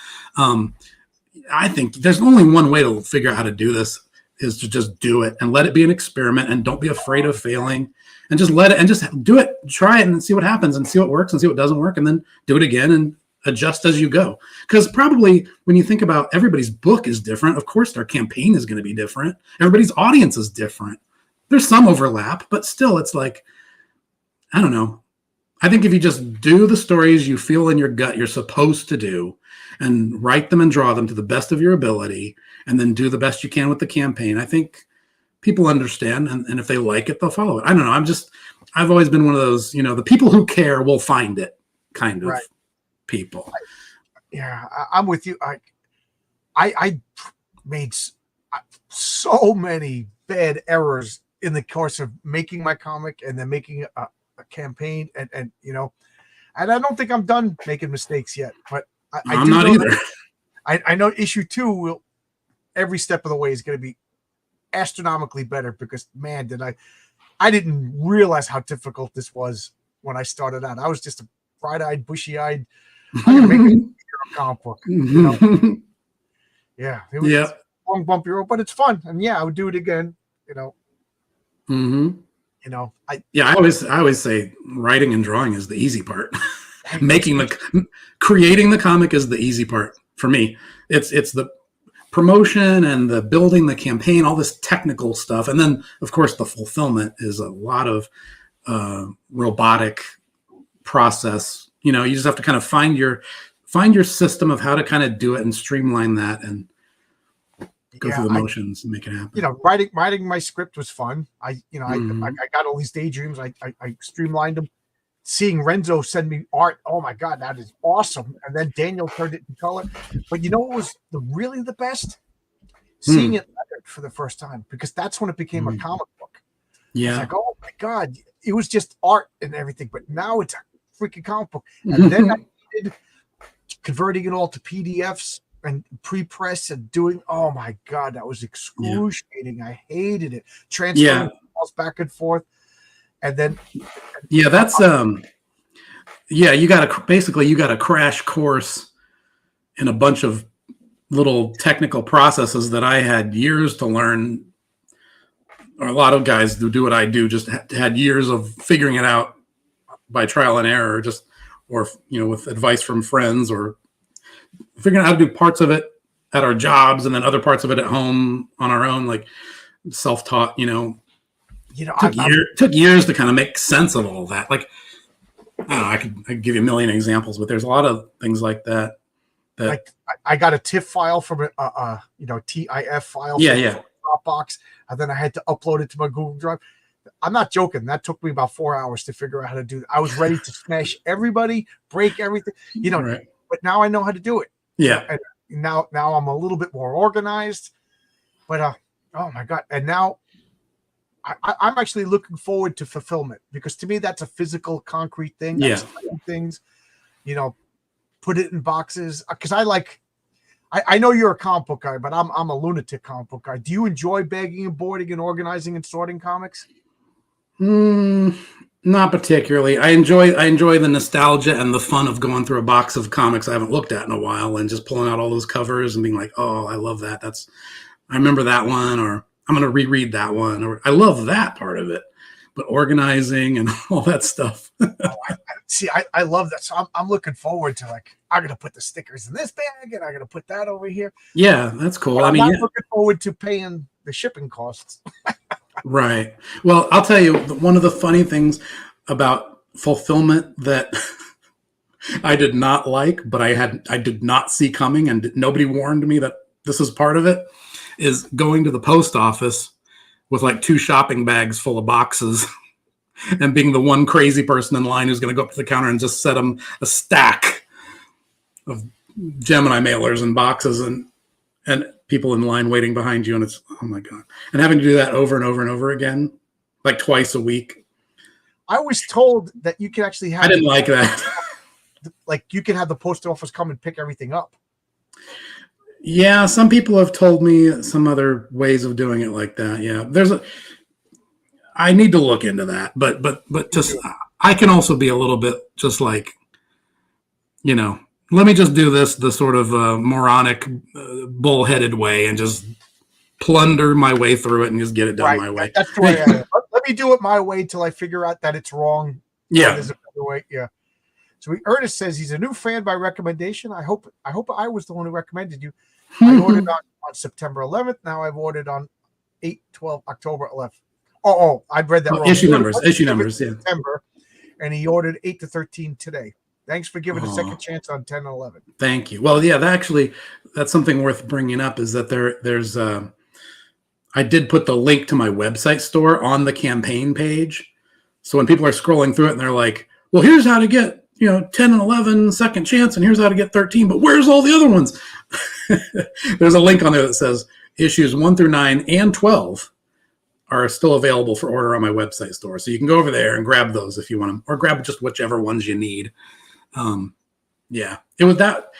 I think there's only one way to figure out how to do this is to just do it and let it be an experiment and don't be afraid of failing and just let it and just do it, try it and see what happens and see what works and see what doesn't work and then do it again and adjust as you go. Because probably when you think about everybody's book is different, of course their campaign is going to be different. Everybody's audience is different. There's some overlap, but still it's like, I don't know. I think if you just do the stories you feel in your gut you're supposed to do and write them and draw them to the best of your ability and then do the best you can with the campaign, I think people understand. And if they like it, they'll follow it. I don't know. I've always been one of those, the people who care will find it kind of people. I'm with you. I made so many bad errors in the course of making my comic and then making a campaign and and I don't think I'm done making mistakes yet, but I'm not either. I know issue 2 will every step of the way is going to be astronomically better because man, I didn't realize how difficult this was when I started out. I was just a bright-eyed, bushy-eyed, I'm gonna make a hero comic book. Yeah, it was a long bumpy road, but it's fun, and I would do it again. I always say writing and drawing is the easy part. Creating the comic is the easy part for me. It's the promotion and the building the campaign, all this technical stuff, and then of course the fulfillment is a lot of robotic process. You just have to kind of find your system of how to kind of do it and streamline that and go through the motions and make it happen. Writing my script was fun. I got all these daydreams. I streamlined them. Seeing Renzo send me art, oh my God, that is awesome. And then Daniel turned it in color. But what was really the best? Seeing it lettered for the first time, because that's when it became a comic book. Yeah. It's like, oh my God, it was just art and everything, but now it's a freaking comic book. And then I did converting it all to PDFs and pre-press and doing, oh my God, that was excruciating. I hated it. Transferring files back and forth. And then that's you got a crash course in a bunch of little technical processes that I had years to learn. Or a lot of guys who do what I do just had years of figuring it out by trial and error, or with advice from friends, or figuring out how to do parts of it at our jobs and then other parts of it at home on our own, like self-taught. Took years to kind of make sense of all that. Like, I don't know, I could give you a million examples, but there's a lot of things like that. Like I got a TIFF file from a TIF file. Dropbox, and then I had to upload it to my Google Drive. I'm not joking. That took me about 4 hours to figure out how to do that. I was ready to smash everybody, break everything, but now I know how to do it. Yeah. And now I'm a little bit more organized, but oh my God. And now I'm actually looking forward to fulfillment, because to me, that's a physical, concrete thing. That's things, put it in boxes. Because I know you're a comic book guy, but I'm a lunatic comic book guy. Do you enjoy bagging and boarding and organizing and sorting comics? Not particularly. I enjoy the nostalgia and the fun of going through a box of comics I haven't looked at in a while and just pulling out all those covers and being like, oh, I love that. I remember that one, or I'm going to reread that one, or I love that part of it. But organizing and all that stuff. I love that. So I'm looking forward to, I'm going to put the stickers in this bag and I'm going to put that over here. Yeah, that's cool. But I'm not looking forward to paying the shipping costs. Right. Well, I'll tell you, one of the funny things about fulfillment that I did not like, but I did not see coming, and nobody warned me that this is part of it, is going to the post office with 2 shopping bags full of boxes and being the one crazy person in line who's going to go up to the counter and just set them a stack of Gemini mailers and boxes and people in line waiting behind you. And it's, oh my God. And having to do that over and over and over again, twice a week. I was told that you could actually have. I didn't like that. You can have the post office come and pick everything up. Yeah, some people have told me some other ways of doing it like that. Yeah, I need to look into that. But just I can also be a little bit just like, let me just do this the sort of moronic, bullheaded way and just plunder my way through it and just get it done my way. That's the way I am. Let me do it my way till I figure out that it's wrong. Yeah. There's a better way. Yeah. So Ernest says he's a new fan by recommendation. I hope I was the one who recommended you. I ordered on September 11th. Now I've ordered on 8/12 October 11th. Oh, I read that wrong. Issue numbers, yeah. September, and he ordered 8 to 13 today. Thanks for giving a second chance on 10 and 11. Thank you. Well, yeah, that's something worth bringing up is that there's I did put the link to my website store on the campaign page. So when people are scrolling through it and they're like, well, here's how to get 10 and 11 second chance, and here's how to get 13, but where's all the other ones? There's a link on there that says issues 1 through 9 and 12 are still available for order on my website store. So you can go over there and grab those if you want them, or grab just whichever ones you need. Yeah, it was that,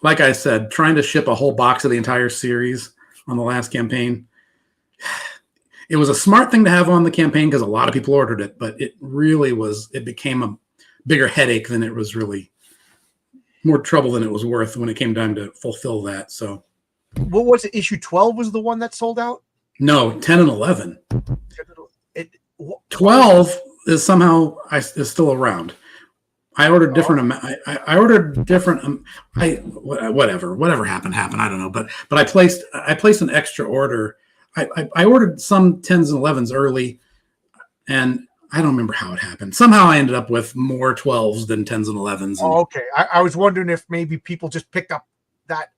like I said, trying to ship a whole box of the entire series on the last campaign. It was a smart thing to have on the campaign because a lot of people ordered it, but it became a bigger headache than it was really, more trouble than it was worth when it came time to fulfill that. So what was it? Issue 12 was the one that sold out? No, 10 and 11. 12 is somehow is still around. I ordered different I ordered different. Whatever happened. I don't know. But I placed an extra order. I ordered some 10s and 11s early, and I don't remember how it happened. Somehow I ended up with more 12s than 10s and 11s. Oh, okay. I was wondering if maybe people just picked up that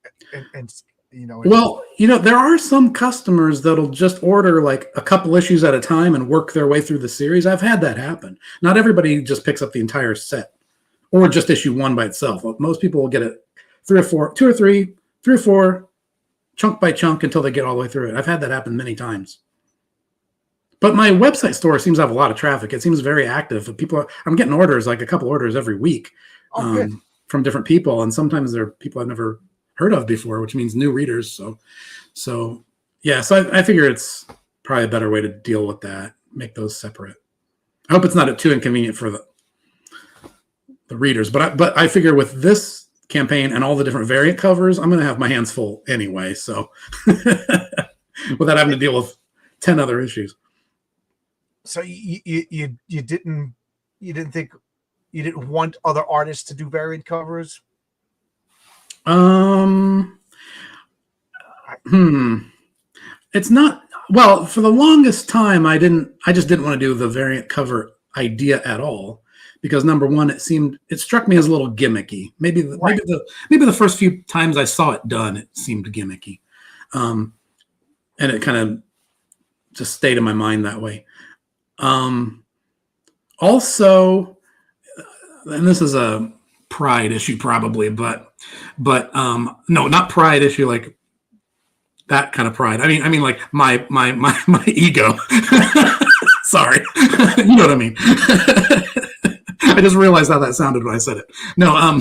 and Well, there are some customers that'll just order like a couple issues at a time and work their way through the series. I've had that happen. Not everybody just picks up the entire set or just issue one by itself. Most people will get it 3 or 4, chunk by chunk until they get all the way through it. I've had that happen many times. But my website store seems to have a lot of traffic. It seems very active. I'm getting orders, like a couple orders every week from different people. And sometimes they're people I've never heard of before, which means new readers. So I figure it's probably a better way to deal with that. Make those separate. I hope it's not too inconvenient for the readers, but I figure with this campaign and all the different variant covers, I'm going to have my hands full anyway. So without having to deal with 10 other issues. So you didn't think you didn't want other artists to do variant covers? It's not, well, for the longest time I just didn't want to do the variant cover idea at all, because number one, it struck me as a little gimmicky. Maybe the first few times I saw it done, it seemed gimmicky. And it kind of just stayed in my mind that way. Also, and this is a pride issue probably, but no, not pride issue like that kind of pride. I mean like my ego. Sorry. You know what I mean? I just realized how that sounded when I said it. No,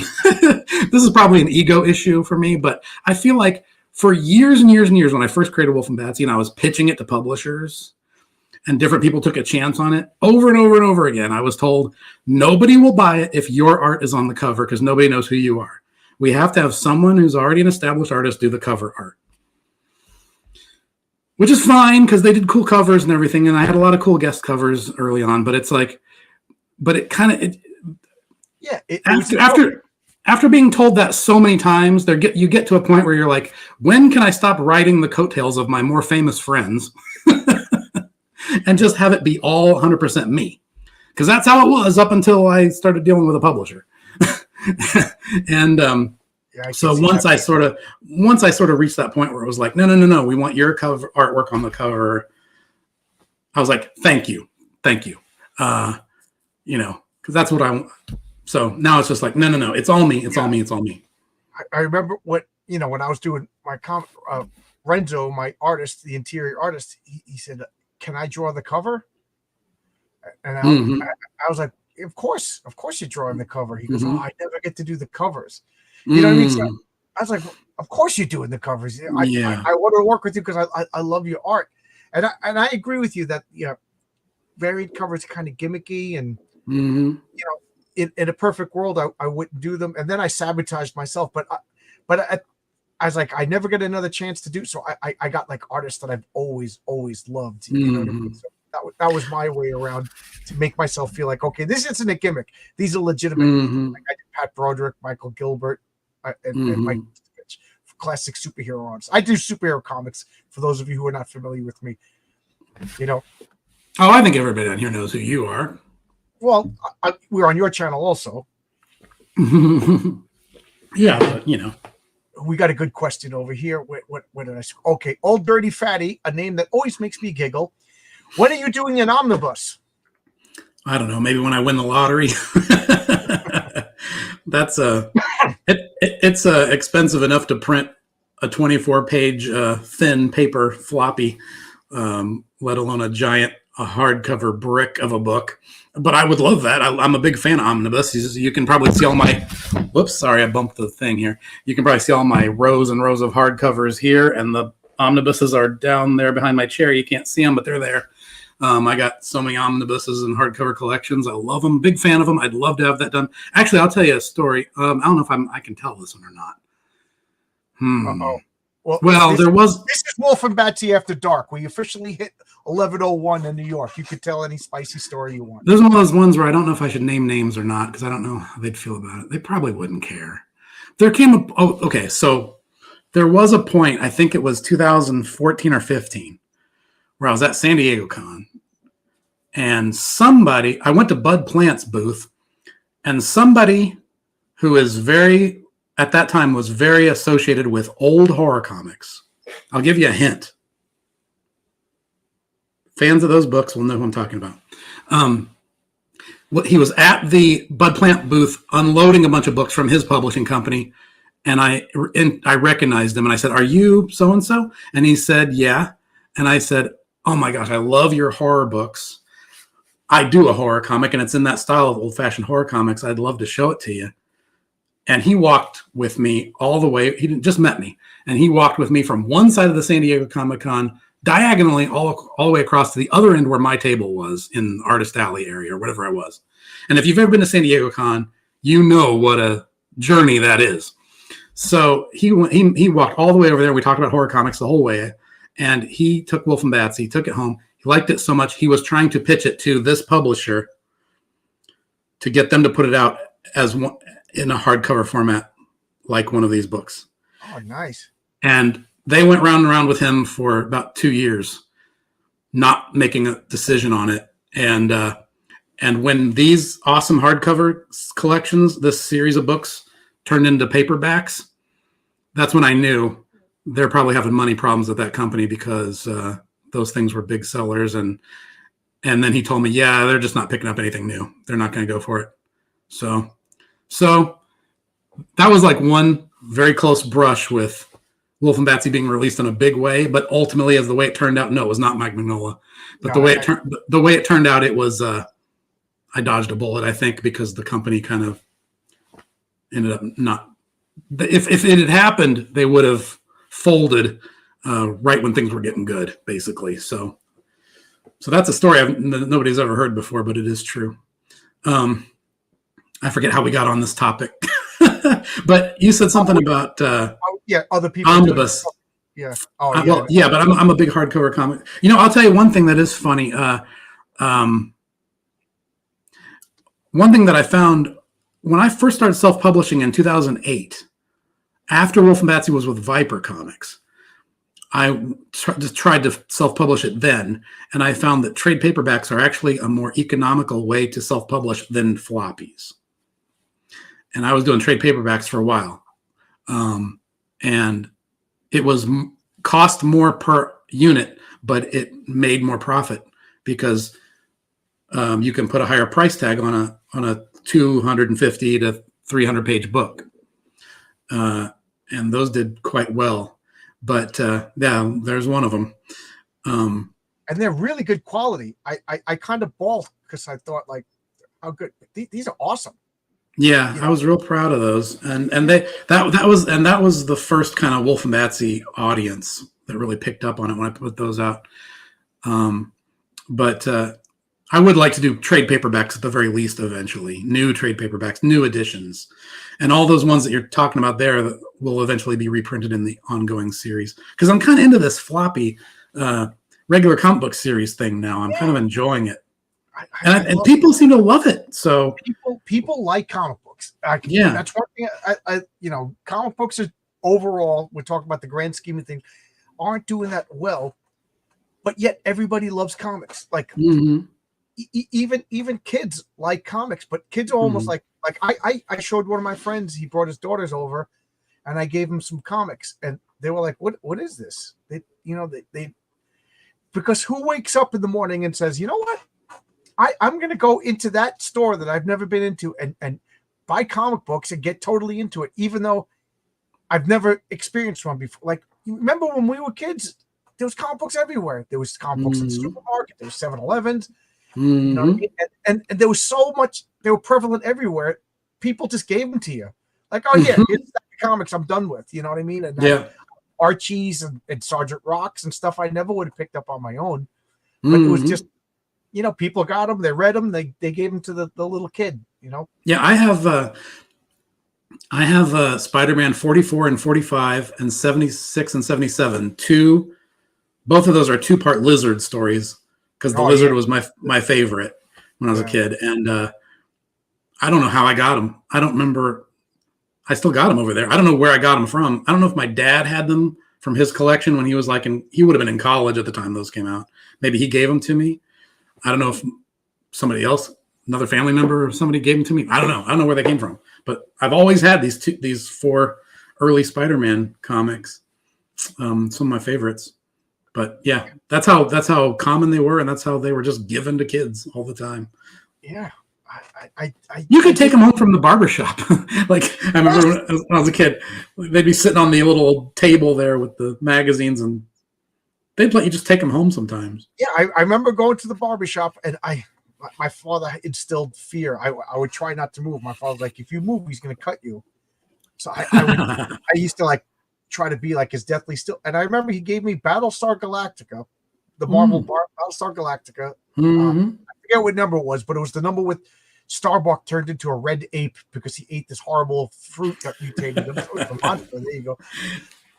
this is probably an ego issue for me, but I feel like for years and years and years when I first created Wulf and Batsy and I was pitching it to publishers and different people took a chance on it over and over and over again, I was told nobody will buy it if your art is on the cover because nobody knows who you are. We have to have someone who's already an established artist do the cover art. Which is fine because they did cool covers and everything, and I had a lot of cool guest covers early on. But it's like, after being told that so many times, you get to a point where you're like, when can I stop riding the coattails of my more famous friends and just have it be all 100% me? Because that's how it was up until I started dealing with a publisher. And so once I sort of reached that point where it was like, no, we want your cover artwork on the cover. I was like, thank you. Because that's what I want. So now it's just like, no, it's all me. It's all me. I remember when I was doing my Renzo, my artist, the interior artist, he said, can I draw the cover? And I was like, of course you're drawing the cover. He goes, I never get to do the covers. You know what I mean? So I was like, of course you're doing the covers. I want to work with you because I love your art. And I agree with you that, variant covers kind of gimmicky, and Mm-hmm. you know, in a perfect world, I wouldn't do them, and then I sabotaged myself. But I was like, I never get another chance to do so. I got like artists that I've always loved. You know what I mean? So that was my way around to make myself feel like, okay, this isn't a gimmick. These are legitimate. Mm-hmm. Like I did Pat Broderick, Michael Gilbert, and Mike classic superhero artists. I do superhero comics for those of you who are not familiar with me. You know, Oh, I think everybody on here knows who you are. well, we're on your channel also. Yeah, but you know. We got a good question over here. What did I say? Okay, Old Dirty Fatty, a name that always makes me giggle. When are you doing an omnibus? I don't know. Maybe when I win the lottery. That's it's expensive enough to print a 24-page thin paper floppy, let alone a giant hardcover brick of a book. But I would love that. I'm a big fan of omnibus. You can probably see all my. Whoops, sorry, I bumped the thing here. You can probably see all my rows and rows of hardcovers here, and the omnibuses are down there behind my chair. You can't see them, but they're there. I got so many omnibuses and hardcover collections. I love them. Big fan of them. I'd love to have that done. Actually, I'll tell you a story. I don't know if I can tell this one or not. Uh-oh. Well, there was. This is Wulf and Batsy After Dark. We officially hit 11:01 in New York. You could tell any spicy story you want. There's one of those ones where I don't know if I should name names or not because I don't know how they'd feel about it. They probably wouldn't care. There came a. Oh, okay. So there was a point. I think it was 2014 or 15, where I was at San Diego Con, and I went to Bud Plant's booth, and somebody who is at that time was very associated with old horror comics. I'll give you a hint. Fans of those books will know who I'm talking about. He was at the Bud Plant booth unloading a bunch of books from his publishing company, and I recognized him, and I said, "Are you so-and-so?" And he said, "Yeah." And I said, "Oh my gosh, I love your horror books. I do a horror comic, and it's in that style of old-fashioned horror comics. I'd love to show it to you." And he walked with me all the way. He just met me, and he walked with me from one side of the San Diego Comic-Con diagonally all the way across to the other end where my table was in Artist Alley area or whatever I was. And if you've ever been to San Diego Con, you know what a journey that is. So he walked all the way over there. We talked about horror comics the whole way, and he took Wulf and Batsy. He took it home. He liked it so much he was trying to pitch it to this publisher to get them to put it out as one in a hardcover format, like one of these books. Oh, nice. And they went round and round with him for about 2 years, not making a decision on it. And when these awesome hardcover collections, this series of books, turned into paperbacks, that's when I knew they're probably having money problems at that company because those things were big sellers. And then he told me, yeah, they're just not picking up anything new. They're not going to go for it. So that was like one very close brush with Wulf and Batsy being released in a big way, but ultimately, as the way it turned out, no, it was not Mike Mignola. But the way it turned out, it was I dodged a bullet, I think, because the company kind of ended up not. If it had happened, they would have folded right when things were getting good, basically. So that's a story nobody's ever heard before, but it is true. I forget how we got on this topic, but you said something about other people omnibus. Yeah. But I'm a big hardcover comic. I'll tell you one thing that is funny. One thing that I found when I first started self-publishing in 2008, after Wulf and Batsy was with Viper Comics, I just tried to self-publish it then, and I found that trade paperbacks are actually a more economical way to self-publish than floppies. And I was doing trade paperbacks for a while, and it was cost more per unit, but it made more profit because you can put a higher price tag on a 250 to 300 page book, and those did quite well. But there's one of them, and they're really good quality. I kind of balked because I thought, like, how good these are awesome. Yeah, I was real proud of those, and that was the first kind of Wulf and Batsy audience that really picked up on it when I put those out. But I would like to do trade paperbacks at the very least eventually. New trade paperbacks, new editions. And all those ones that you're talking about there that will eventually be reprinted in the ongoing series. Because I'm kind of into this floppy regular comic book series thing now. I'm kind of enjoying it. And people seem to love it. So people like comic books. Yeah. That's one thing. Comic books are overall, we're talking about the grand scheme of things, aren't doing that well. But yet everybody loves comics. Like even kids like comics, but kids are almost like I showed one of my friends, he brought his daughters over and I gave him some comics and they were like, what is this? They because who wakes up in the morning and says, you know what? I'm going to go into that store that I've never been into and buy comic books and get totally into it, even though I've never experienced one before. Like, you remember when we were kids, there was comic books everywhere. There was comic books in the supermarket. There was 7-Elevens. You know what I mean? And there was so much, they were prevalent everywhere. People just gave them to you. Like, oh, yeah, here's the comics I'm done with. You know what I mean? And Archie's and Sergeant Rocks and stuff I never would have picked up on my own. But it was just, people got them. They read them. They gave them to the little kid, Yeah, I have Spider-Man 44 and 45 and 76 and 77. Both of those are 2-part Lizard stories because the Lizard was my favorite when I was a kid. And I don't know how I got them. I don't remember. I still got them over there. I don't know where I got them from. I don't know if my dad had them from his collection when he was he would have been in college at the time those came out. Maybe he gave them to me. I don't know if somebody else, another family member or somebody gave them to me. I don't know. I don't know where they came from. But I've always had these 4 early Spider-Man comics. Some of my favorites. But yeah, that's how common they were, and that's how they were just given to kids all the time. Yeah. You could take them home from the barbershop. Like, I remember when I was a kid, they'd be sitting on the little table there with the magazines, and they'd let you just take them home sometimes. Yeah, I remember going to the barbershop, and my father instilled fear. I would try not to move. My father's like, if you move, he's going to cut you. So I used to try to be as deathly still. And I remember he gave me Battlestar Galactica, the Marvel Battlestar Galactica. I forget what number it was, but it was the number with Starbuck turned into a red ape because he ate this horrible fruit that mutated him. So it was a monster. There you go.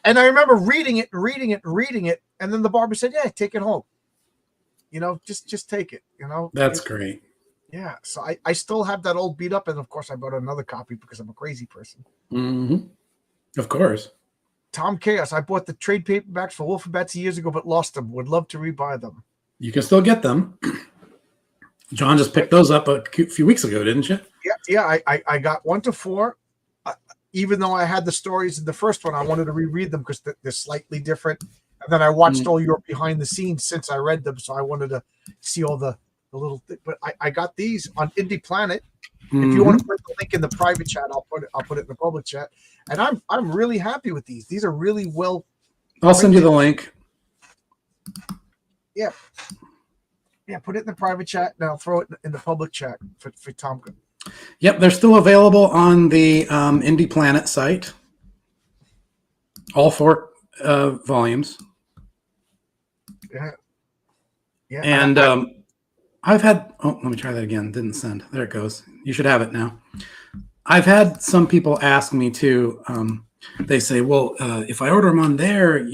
And I remember reading it, and then the barber said, "Yeah, take it home. Just take it. That's great. Yeah. So I still have that old beat up, and of course I bought another copy because I'm a crazy person. Of course. Tom Chaos. I bought the trade paperbacks for Wulf and Batsy years ago, but lost them. Would love to rebuy them. You can still get them. John just picked those up a few weeks ago, didn't you? Yeah. I got 1 to 4. Even though I had the stories in the first one, I wanted to reread them because they're slightly different. And then I watched all your behind the scenes since I read them, so I wanted to see all the little. But I got these on Indie Planet. If you want to put the link in the private chat, I'll put it in the public chat. And I'm really happy with these. These are really well. I'll send you the link. Yeah. Yeah, put it in the private chat, and I'll throw it in the public chat for Tom. Yep, they're still available on the Indie Planet site. All 4 volumes. Yeah. And I've had. Oh, let me try that again. Didn't send. There it goes. You should have it now. I've had some people ask me too. They say, "Well, if I order them on there,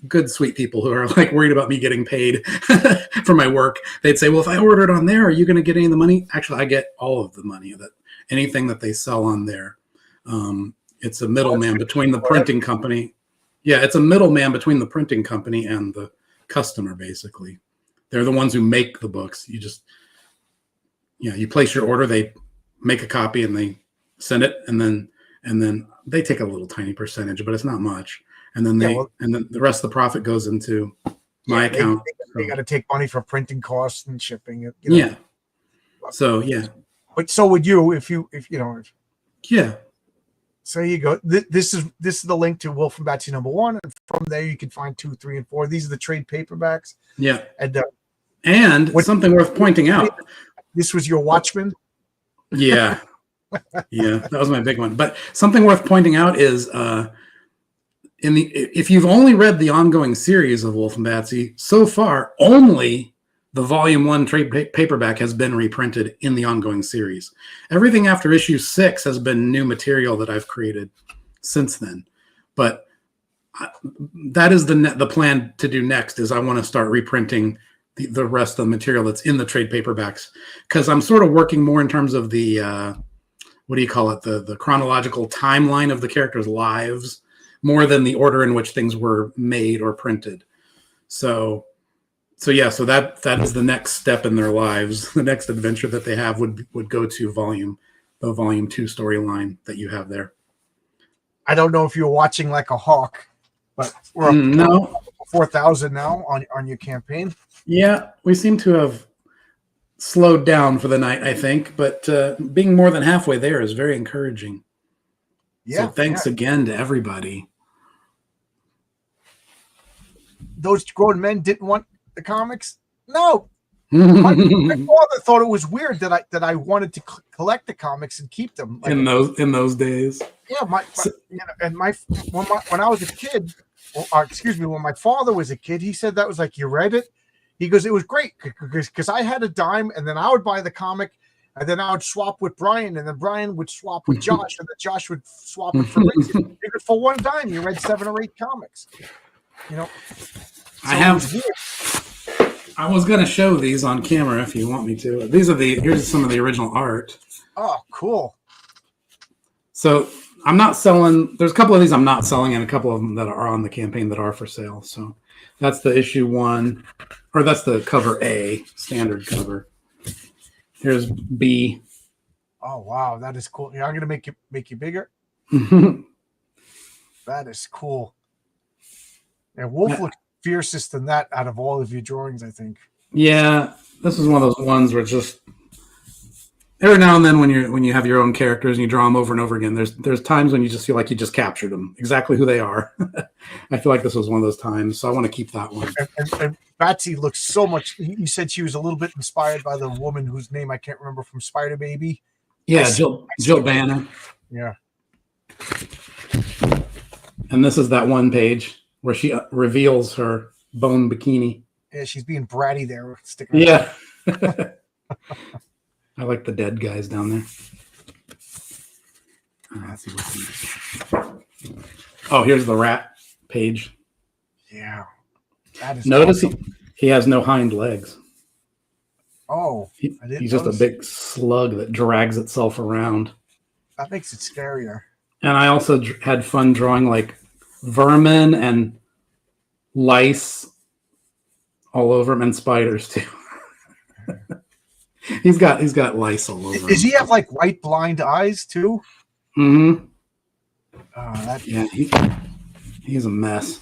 good sweet people who are worried about me getting paid for my work, they'd say, well, if I order it on there, are you going to get any of the money?" Actually, I get all of the money anything that they sell on there. It's a middleman between the printing company. Yeah, it's a middleman between the printing company and the customer, basically. They're the ones who make the books. You just, you place your order, they make a copy and they send it, and then they take a little tiny percentage, but it's not much. And then the rest of the profit goes into my account. They got to take money for printing costs and shipping. Yeah. So yeah. But so would you if Yeah. So you go. This is the link to Wulf and Batsy #1, and from there you can find 2, 3, and 4. These are the trade paperbacks. Yeah. And something worth pointing out. This was your Watchmen. Yeah. Yeah, that was my big one. But something worth pointing out is if you've only read the ongoing series of Wulf and Batsy, so far only the volume 1 trade paperback has been reprinted in the ongoing series. Everything after issue 6 has been new material that I've created since then. But that is the plan to do next. Is I want to start reprinting the rest of the material that's in the trade paperbacks, because I'm sort of working more in terms of the what do you call it, the chronological timeline of the characters' lives, more than the order in which things were made or printed. So that is the next step in their lives. The next adventure that they have would go to volume 2 storyline that you have there. I don't know if you're watching like a hawk, but we're up no 4,000 now on your campaign. Yeah, we seem to have slowed down for the night, I think, but being more than halfway there is very encouraging. Yeah. So thanks again to everybody. Those grown men didn't want the comics? No. My father thought it was weird that I wanted to collect the comics and keep them in those days. Yeah, when I was a kid, when my father was a kid, he said that was like, you read it. He goes, it was great because I had a dime, and then I would buy the comic, and then I would swap with Brian, and then Brian would swap with Josh, and then Josh would swap it for Rick. For one dime, you read 7 or 8 comics. I was going to show these on camera if you want me to. Here's some of the original art. Oh, cool. So I'm not selling. There's a couple of these I'm not selling, and a couple of them that are on the campaign that are for sale. So that's the issue 1, or that's the cover A, standard cover. Here's B. Oh wow, that is cool. Yeah, I'm gonna make you bigger. That is cool. And Wulf looks fiercest than that out of all of your drawings, I think. Yeah, this is one of those ones where just every now and then when you have your own characters and you draw them over and over again, there's times when you just feel like you just captured them, exactly who they are. I feel like this was one of those times, so I want to keep that one. And Batsy looks so much. You said she was a little bit inspired by the woman whose name I can't remember from Spider Baby. Yeah, Jill Bannon. Yeah. And this is that one page where she reveals her bone bikini. Yeah, she's being bratty there. Sticking. Yeah. I like the dead guys down there. Oh, here's the rat page. Yeah. That is Notice awesome. he has no hind legs. Oh, he's just a big slug that drags itself around. That makes it scarier. And I also had fun drawing like vermin and lice all over him, and spiders too. He's got lice all over. Does he have like white blind eyes too? Mm-hmm. Yeah, he's a mess.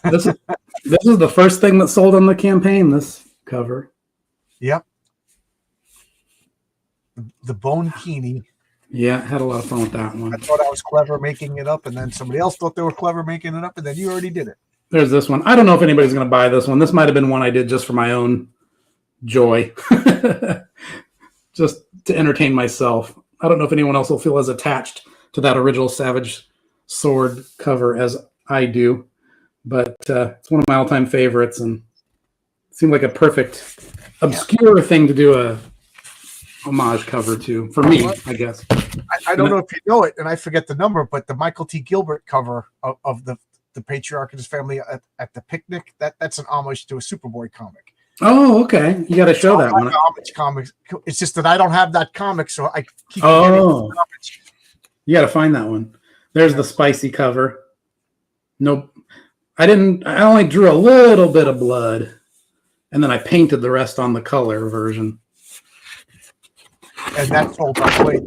This is the first thing that sold on the campaign. This cover. Yep. The bone bikini. Yeah, had a lot of fun with that one. I thought I was clever making it up, and then somebody else thought they were clever making it up, and then you already did it. There's this one. I don't know if anybody's going to buy this one. This might have been one I did just for my own joy, just to entertain myself. I don't know if anyone else will feel as attached to that original Savage Sword cover as I do, but it's one of my all-time favorites, and it seemed like a perfect obscure thing to do a homage cover to, for me, I guess. I don't know if you know it, and I forget the number, but the Michael T. Gilbert cover of the patriarch and his family at the picnic, that's an homage to a Superboy comic. Oh, okay. You got to show that one. Homage comics. It's just that I don't have that comic, so I keep getting you got to find that one. There's the spicy cover. Nope. I only drew a little bit of blood, and then I painted the rest on the color version. And that sold our way.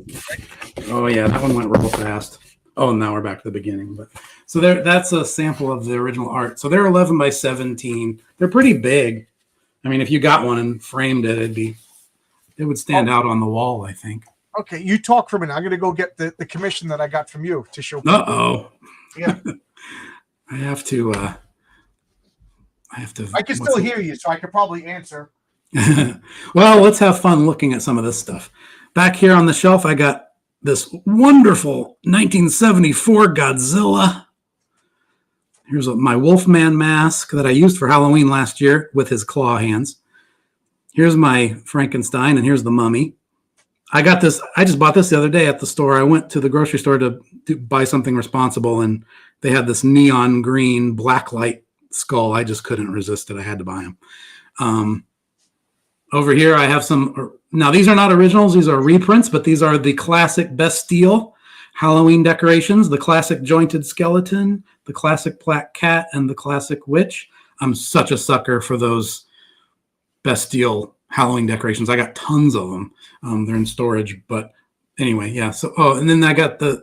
Oh yeah, that one went real fast. Oh, now we're back to the beginning. But so that's a sample of the original art. So they're 11 by 17. They're pretty big. I mean, if you got one and framed it, it would stand out on the wall, I think. Okay, you talk for a minute. I'm going to go get the commission that I got from you to show people. Uh-oh. Yeah. I have to. I can still hear you, so I could probably answer. Well, let's have fun looking at some of this stuff. Back here on the shelf, I got this wonderful 1974 Godzilla. Here's my Wolfman mask that I used for Halloween last year with his claw hands. Here's my Frankenstein, and here's the Mummy. I got this. I just bought this the other day at the store. I went to the grocery store to buy something responsible, and they had this neon green blacklight skull. I just couldn't resist it. I had to buy them. Over here, I have some. Now, these are not originals. These are reprints, but these are the classic Bastille Halloween decorations, the classic jointed skeleton, the classic black cat, and the classic witch. I'm such a sucker for those Bastille Halloween decorations. I got tons of them. They're in storage, but anyway, yeah. So, and then I got the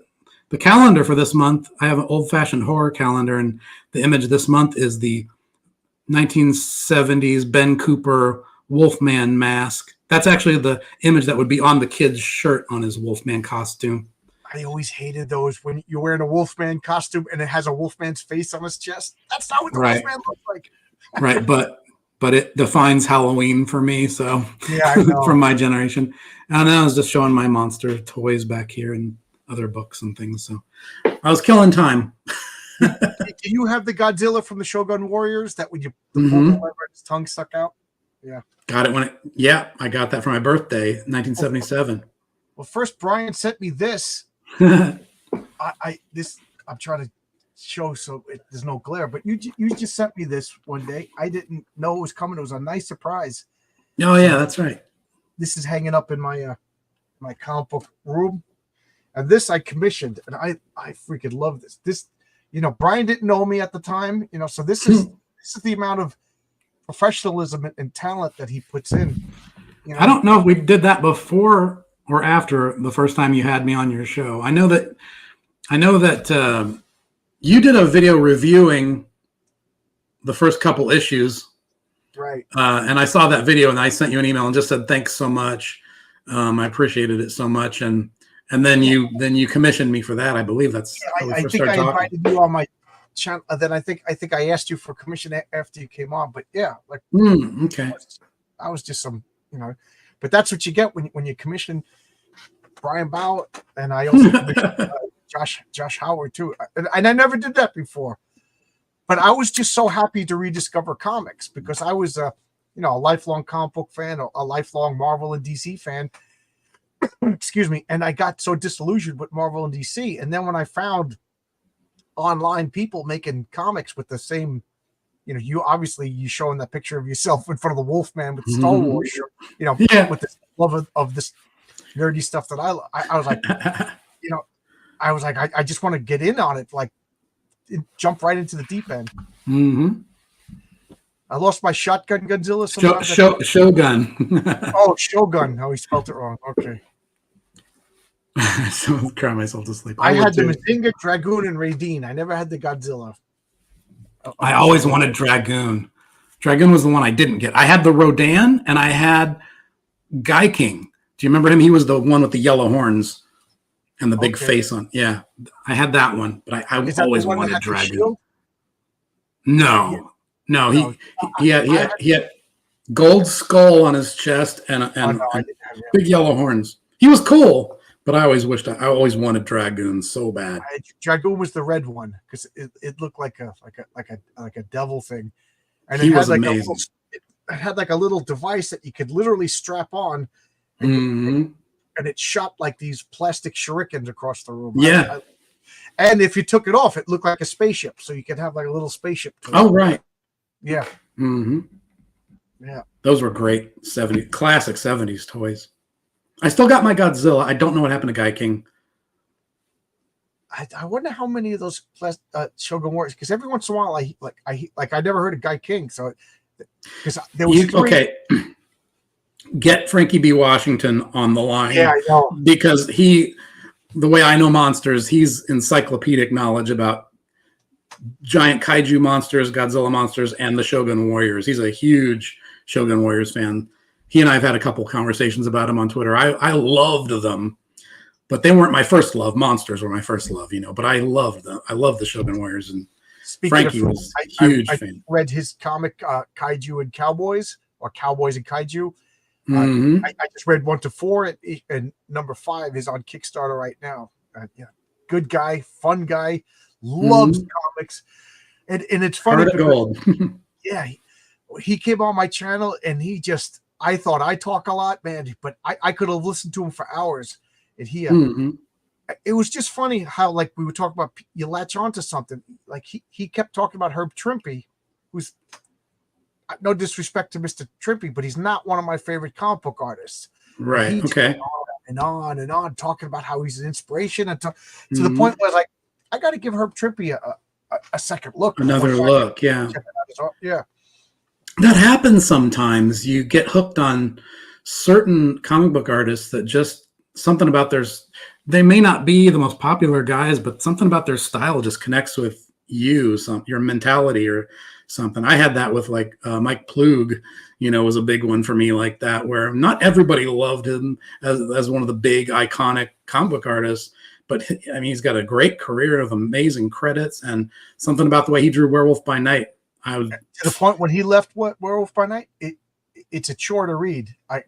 calendar for this month. I have an old-fashioned horror calendar, and the image this month is the 1970s Ben Cooper Wolfman mask. That's actually the image that would be on the kid's shirt on his Wolfman costume. I always hated those when you're wearing a Wolfman costume and it has a Wolfman's face on his chest. That's not what the Wolfman looks like. Right, but it defines Halloween for me. So yeah, I know. From my generation. And I was just showing my monster toys back here and other books and things. So I was killing time. Do you have the Godzilla from the Shogun Warriors that when you his tongue stuck out? Yeah. Got it I got that for my birthday, 1977. Well, first Brian sent me this. I'm trying to show so there's no glare, but you just sent me this one day. I didn't know it was coming. It was a nice surprise. Oh yeah, that's right. This is hanging up in my my comic book room, and this I commissioned, and I freaking love this. This, Brian didn't know me at the time, so this is the amount of professionalism and talent that he puts in. I don't know if we did that before or after the first time you had me on your show. I know that you did a video reviewing the first couple issues, right? And I saw that video, and I sent you an email and just said thanks so much. I appreciated it so much, and then you commissioned me for that. I believe that's. Yeah, I think I invited you on my channel. Then I think I asked you for commission after you came on. But yeah, like okay, I was just some but that's what you get when you commission Brian Bow, and I also commissioned Josh Howard too, and I never did that before. But I was just so happy to rediscover comics because I was a lifelong comic book fan, a lifelong Marvel and DC fan. Excuse me, and I got so disillusioned with Marvel and DC, and then when I found online people making comics with the same, you showing that picture of yourself in front of the Wolfman with the Star Wars shirt, with this love of this nerdy stuff that I was like, I just want to get in on it, like jump right into the deep end. I lost my shotgun Godzilla. Shogun. Oh, Shogun. Oh, he spelled it wrong. Okay. So cry myself to sleep. I had the Mazinga, Dragoon, and Raideen. I never had the Godzilla. I always wanted Dragoon. Dragoon was the one I didn't get. I had the Rodan, and I had Guy King. Do you remember him? He was the one with the yellow horns and the big face on. Yeah, I had that one, but I always wanted Dragoon. No, he had gold skull on his chest and big yellow horns. He was cool, but I always wanted Dragoon so bad. Dragoon was the red one because it looked like a devil thing, and he was amazing. It had like a little device that you could literally strap on, and it shot like these plastic shurikens across the room. Yeah. And if you took it off, it looked like a spaceship, so you could have like a little spaceship. Oh, right. Yeah. Yeah. Those were great classic 70s toys. I still got my Godzilla. I don't know what happened to Guy King. I wonder how many of those Shogun Warriors, because every once in a while I never heard of Guy King, so because there was okay. Get Frankie B. Washington on the line. Yeah, I know. Because the way I know monsters, he's encyclopedic knowledge about giant kaiju monsters, Godzilla monsters, and the Shogun Warriors. He's a huge Shogun Warriors fan. He and I have had a couple conversations about him on Twitter. I loved them, but they weren't my first love. Monsters were my first love, but I loved them. I loved the Shogun Warriors, and Frankie was a huge fan. I read his comic Kaiju and Cowboys, or Cowboys and Kaiju. I just read 1 to 4, and number 5 is on Kickstarter right now. Good guy, fun guy, loves comics, and it's funny. Gold. Yeah, he came on my channel, and he just I thought I talk a lot, man, but I could have listened to him for hours. And it was just funny how, like, we would talk about, you latch onto something. Like, he kept talking about Herb Trimpe, who's, no disrespect to Mr. Trimpe, but he's not one of my favorite comic book artists. Right. He Okay. and on and on, talking about how he's an inspiration, and to the point where I was like, I got to give Herb Trimpe a second look. Another look. Yeah. Yeah. That happens sometimes. You get hooked on certain comic book artists that just something about they may not be the most popular guys, but something about their style just connects with you, your mentality or something. I had that with like Mike Plug, was a big one for me like that, where not everybody loved him as one of the big iconic comic book artists, but I mean, he's got a great career of amazing credits, and something about the way he drew Werewolf by Night. To the point when he left Werewolf by Night, it's a chore to read. I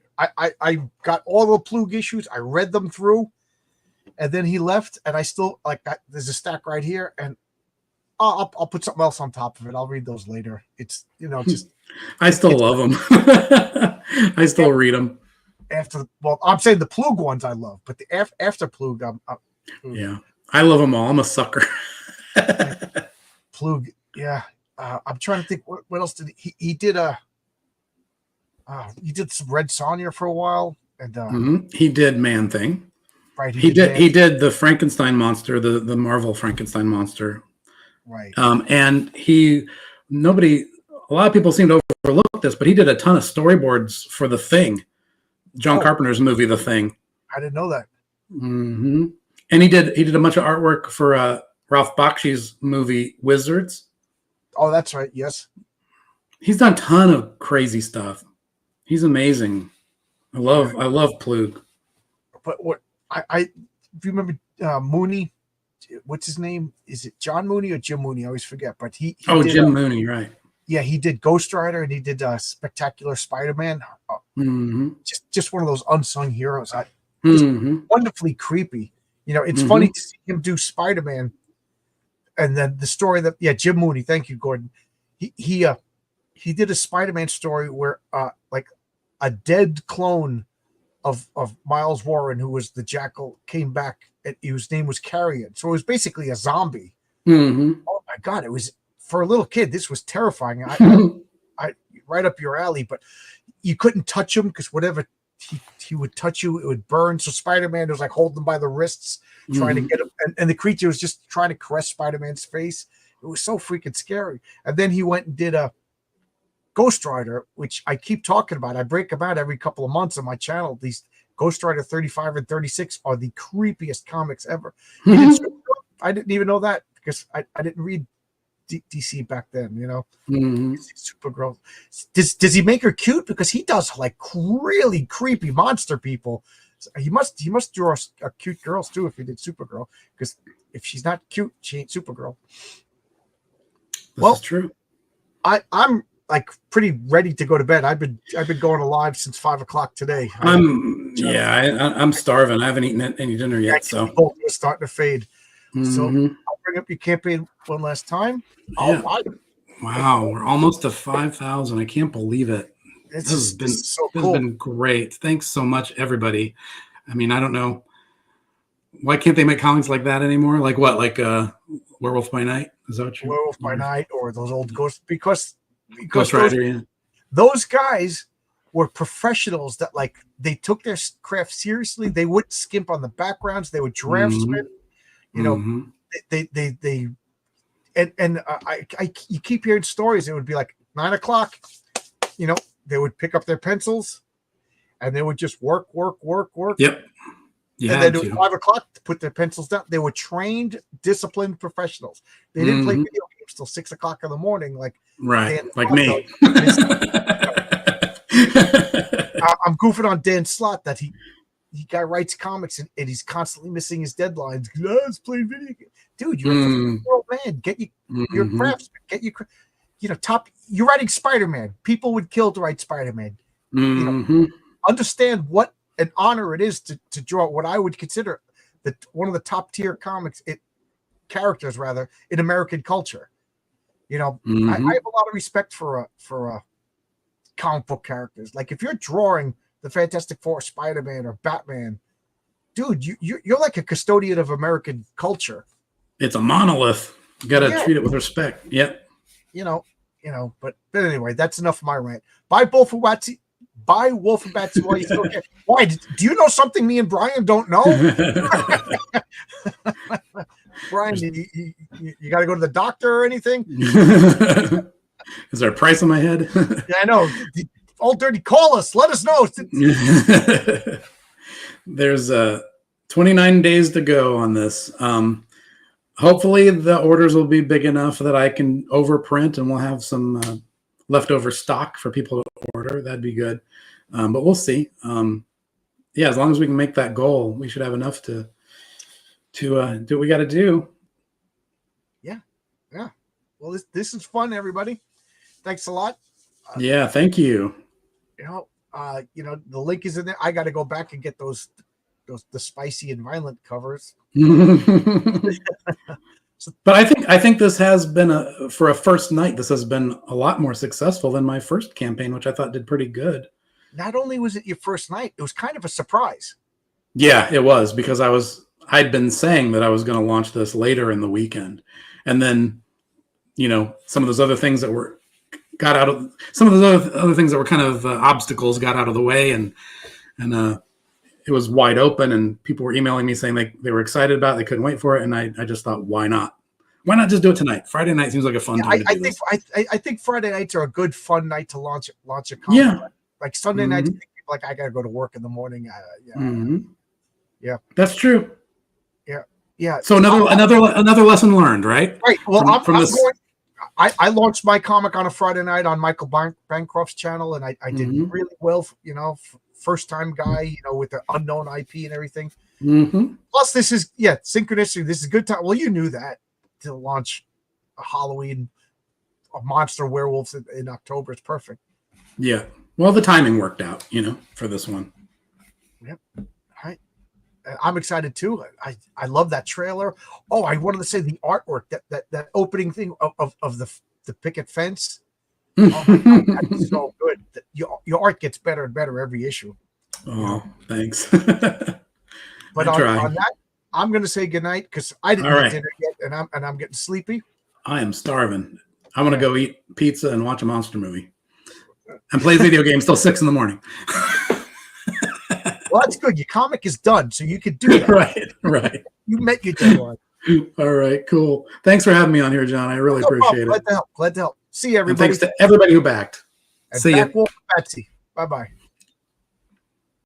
got all the Plug issues. I read them through, and then he left, and I still like that. There's a stack right here, and I'll put something else on top of it. I'll read those later. It's just I still love them. I still read them. I'm saying the Plug ones I love, but the after Plug, yeah, I love them all. I'm a sucker. Plug, yeah. I'm trying to think what else did he did he did some Red Sonja for a while, and he did Man Thing. Right, he did the Frankenstein monster, the Marvel Frankenstein monster. Right. And a lot of people seem to overlook this, but he did a ton of storyboards for The Thing, John Carpenter's movie, The Thing. I didn't know that. Mm-hmm. And he did a bunch of artwork for Ralph Bakshi's movie Wizards. Oh, that's right. Yes. He's done a ton of crazy stuff. He's amazing. I love Plug. But what if you remember Mooney, what's his name? Is it John Mooney or Jim Mooney? I always forget. But he did, Jim Mooney, right? Yeah, he did Ghost Rider, and he did Spectacular Spider-Man. Just one of those unsung heroes. Wonderfully creepy. It's funny to see him do Spider-Man, and then the story Jim Mooney. Thank you, Gordon. He did a Spider-Man story where like a dead clone of Miles Warren, who was the Jackal, came back, and his name was Carrion. So it was basically a zombie. Mm-hmm. Oh my God! It was, for a little kid, this was terrifying. I right up your alley, but you couldn't touch him because whatever he would touch you, it would burn. So Spider-Man was like holding him by the wrists, trying to get him, and the creature was just trying to caress Spider-Man's face. It was so freaking scary. And then he went and did a Ghost Rider, which I keep talking about. I break them out every couple of months on my channel. These Ghost Rider 35 and 36 are the creepiest comics ever. I didn't even know that because I didn't read DC back then, Supergirl. Does he make her cute? Because he does like really creepy monster people. So he must draw cute girls too if he did Supergirl. Because if she's not cute, she ain't Supergirl. This is true. I'm like pretty ready to go to bed. I've been going alive since 5 o'clock today. I'm starving. I haven't eaten any dinner yet, so we're starting to fade. So I'll bring up your campaign one last time. Yeah. Wow, we're almost to 5,000. I can't believe it. This has been great. Thanks so much, everybody. I mean, I don't know. Why can't they make comics like that anymore? Like what? Like Werewolf by Night? Is that what you Werewolf by Night or those old Ghosts? Because Ghost Rider, those guys were professionals that they took their craft seriously. They wouldn't skimp on the backgrounds. They would draftsmen. They you keep hearing stories. It would be like 9 o'clock. They would pick up their pencils and they would just work. Yep. And then at 5 o'clock to put their pencils down. They were trained, disciplined professionals. They didn't play video games till 6 o'clock in the morning, like me. I'm goofing on Dan Slott that he guy writes comics and he's constantly missing his deadlines. Let's play video games. Dude, you're a world man. Get your craftsman. Get your top. You're writing Spider-Man. People would kill to write Spider-Man. Understand what an honor it is to draw what I would consider one of the top tier characters rather in American culture. I have a lot of respect for comic book characters. Like if you're drawing the Fantastic Four, Spider-Man, or Batman, dude, you're like a custodian of American culture. It's a monolith. You got to treat it with respect. Yep. But anyway, that's enough of my rant. Buy Wolf and Batsy. Buy Wolf and Batsy while you still can. Why? Do you know something me and Brian don't know? Brian, you got to go to the doctor or anything? Is there a price on my head? Yeah, I know. Old Dirty, call us. Let us know. There's 29 days to go on this. Hopefully the orders will be big enough that I can overprint and we'll have some leftover stock for people to order. That'd be good. But we'll see. As long as we can make that goal, we should have enough to do what we got to do. Yeah. Well, this is fun, everybody. Thanks a lot. Thank you. The link is in there. I got to go back and get the spicy and violent covers. But I think this has been for a first night. This has been a lot more successful than my first campaign, which I thought did pretty good. Not only was it your first night, it was kind of a surprise. Yeah, it was, because I'd been saying that I was going to launch this later in the weekend, and then some of those other things that were other things that were kind of obstacles got out of the way, and it was wide open, and people were emailing me saying they were excited about it, they couldn't wait for it, and I just thought, why not? Why not just do it tonight? Friday night seems like a fun time to do this. I think Friday nights are a good fun night to launch a comic. Yeah. Like Sunday nights, like I gotta go to work in the morning. Yeah, that's true. Yeah. So another lesson learned, right? Right. Well, I launched my comic on a Friday night on Michael Bancroft's channel, and I did really well. First time guy, with the unknown IP and everything. Plus, this is synchronicity. This is a good time. Well, you knew that to launch a Halloween, a monster werewolves in October is perfect. Yeah. Well, the timing worked out, for this one. Yep. All right. I'm excited too. I love that trailer. Oh, I wanted to say the artwork, that opening thing of the picket fence. Oh my God, that's so good. Your art gets better and better every issue. Oh, thanks. But on that, I'm going to say goodnight because I didn't eat dinner yet, and I'm getting sleepy. I am starving. I'm going to go eat pizza and watch a monster movie and play video games till 6 a.m. Well, that's good. Your comic is done, so you could do that. Right. You met your deadline. All right, cool. Thanks for having me on here, John. I really appreciate it. Glad to help. See you, everybody. And thanks to everybody who backed. And See you. Wolf and Batsy. Bye-bye.